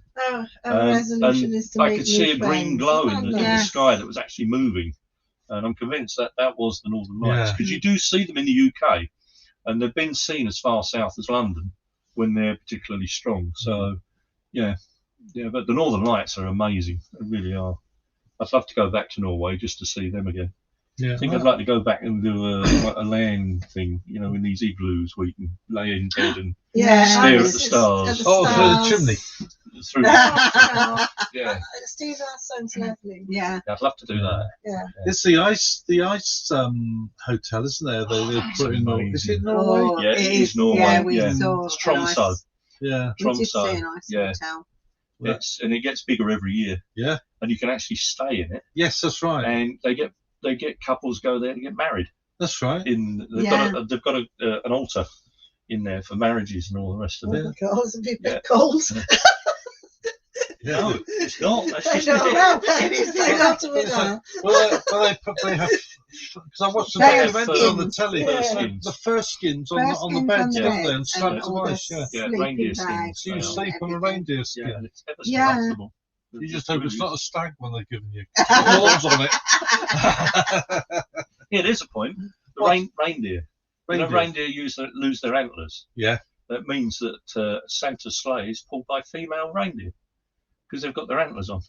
Our resolution and is to I make could see new a green friends. glow Isn't in that the Yeah. nice? sky that was actually moving, and I'm convinced that that was the Northern Lights Yeah. because you do see them in the UK, and they've been seen as far south as London when they're particularly strong. So, yeah, but the Northern Lights are amazing. They really are. I'd love to go back to Norway just to see them again. Yeah. I think I'd like to go back and do a land thing, you know, in these igloos where you can lay in bed and stare at the stars. Oh, through the chimney. through. Oh, Yeah, Steve, that sounds lovely. Yeah. I'd love to do that. Yeah. It's the ice hotel, isn't there? They put in Norway. Is it Norway? Oh, Yeah, it is Norway. Yeah, we Yeah. saw It's a Tromso. nice- Yeah. We did see Tromso. a nice Yeah. hotel. And it gets bigger every year. Yeah. And you can actually stay in it. Yes, that's right. And they get couples go there to get married. That's right. They've got an altar in there for marriages and all the rest of it. Oh, God, it's a bit Yeah. cold. No, it's not. That's I just know, it. well, I got to with that. Well, they have, because I watched the They have documentary on the skins. telly. Yeah. The first skins on First the skins beds, on the don't they? beds And slabs of all the ice. Yeah. Yeah, sleeping reindeer bags skins. So you and sleep on a everything. reindeer skin. Yeah, and it's ever so Yeah. comfortable. You just hope it's not a stag one they're giving you. Horns on it. Yeah, there's a point. The What? reindeer. You know, reindeer lose their antlers. Yeah. That means that Santa's sleigh is pulled by female reindeer because they've got their antlers on.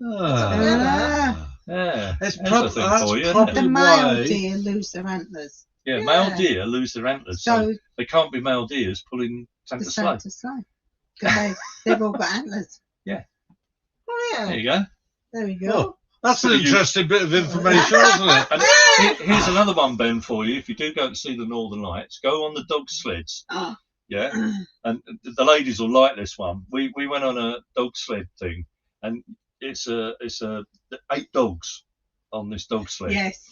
Ah. Yeah, It's there's prob- a thing that's for you, isn't probably it? The male why- deer lose their antlers. Yeah, Yeah. male deer lose their antlers, so So they can't be male deers pulling the Santa's sleigh. Santa sleigh. Because they've all got antlers. Oh, There yeah. you go. There we go. Oh, that's an So you- interesting bit of information, isn't it? And here's another one, Ben, for you. If you do go and see the Northern Lights, go on the dog sleds. Oh. Yeah, and the ladies will like this one. We went on a dog sled thing, and it's 8 dogs on this dog sled, Yes.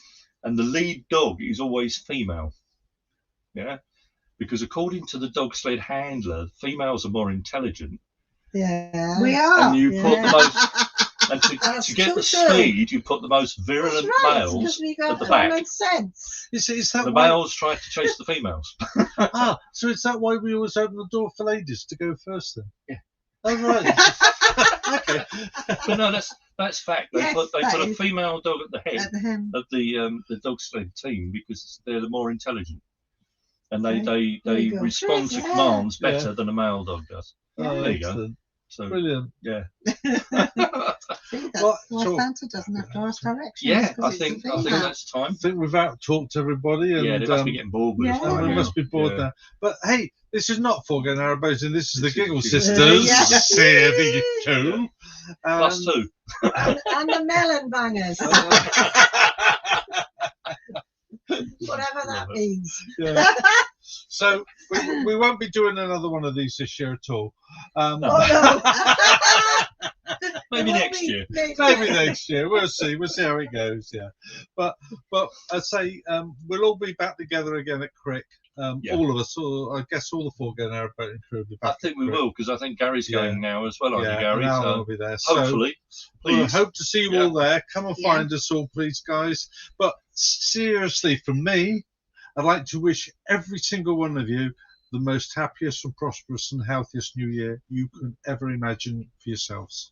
and the lead dog is always female. Yeah, because according to the dog sled handler, females are more intelligent, Yeah. We are. and you put the most. And That's to get so the true. speed, you put the most That's virulent right, males because we at got the back. common sense. Is that The why? males try to chase the females. So is that why we always open the door for ladies to go first then? Yeah. Oh, right. Okay. But no, that's fact. They Yes, put that a is- female dog at the head At the hem. of the dog sled team because they're the more intelligent, and they There you go. respond to Yeah. commands Yeah. better than a male dog does. Oh, There you go. excellent. So Brilliant. yeah, See, that's Well, why so- Santa doesn't have to ask directions. yeah. 'cause I it's a think female. that's time. I think we've out-talked everybody, and Yeah, they must be getting bored with us yeah. by and we now. must be bored Yeah. now. But hey, this is not Foregone Narrowboat, and this is the This is Giggle Giggle Sisters. Yeah. Saving two. Plus 2. And the melon bangers. Whatever that means. Yeah. So we won't be doing another one of these this year at all. No. Oh, no. Maybe Well, next year. Maybe next year. We'll see. We'll see how it goes. Yeah. But I'd say we'll all be back together again at Crick. Yeah. All of us. Or I guess all the Foregone Narrowboat crew will be I back. think we at Crick. will because I think Gary's Yeah. going now as well, aren't Yeah, you, Gary? and Alan So will be there. So hopefully, we'll please. hope to see you Yeah. all there. Come and Yeah. find us all, please, guys. But seriously, from me, I'd like to wish every single one of you the most happiest and prosperous and healthiest new year you can ever imagine for yourselves.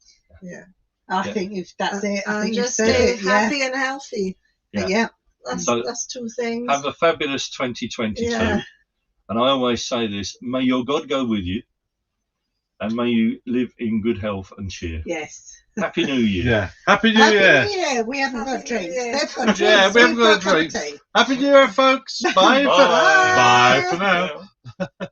I Yeah. think if that's it, I And think you just said stay it. Yeah. happy and healthy. Yeah. Yeah. So- That's 2 things. Have a fabulous 2022. Yeah. And I always say this: may your God go with you, and may you live in good health and cheer. Yes. Happy New Year. Yeah. Happy New Happy Year. New Year. We haven't got Happy drinks. New Year. They've got drinks. Yeah, we haven't We've got a cup of drink. tea. Happy New Year, folks. Bye. Bye. Bye for now.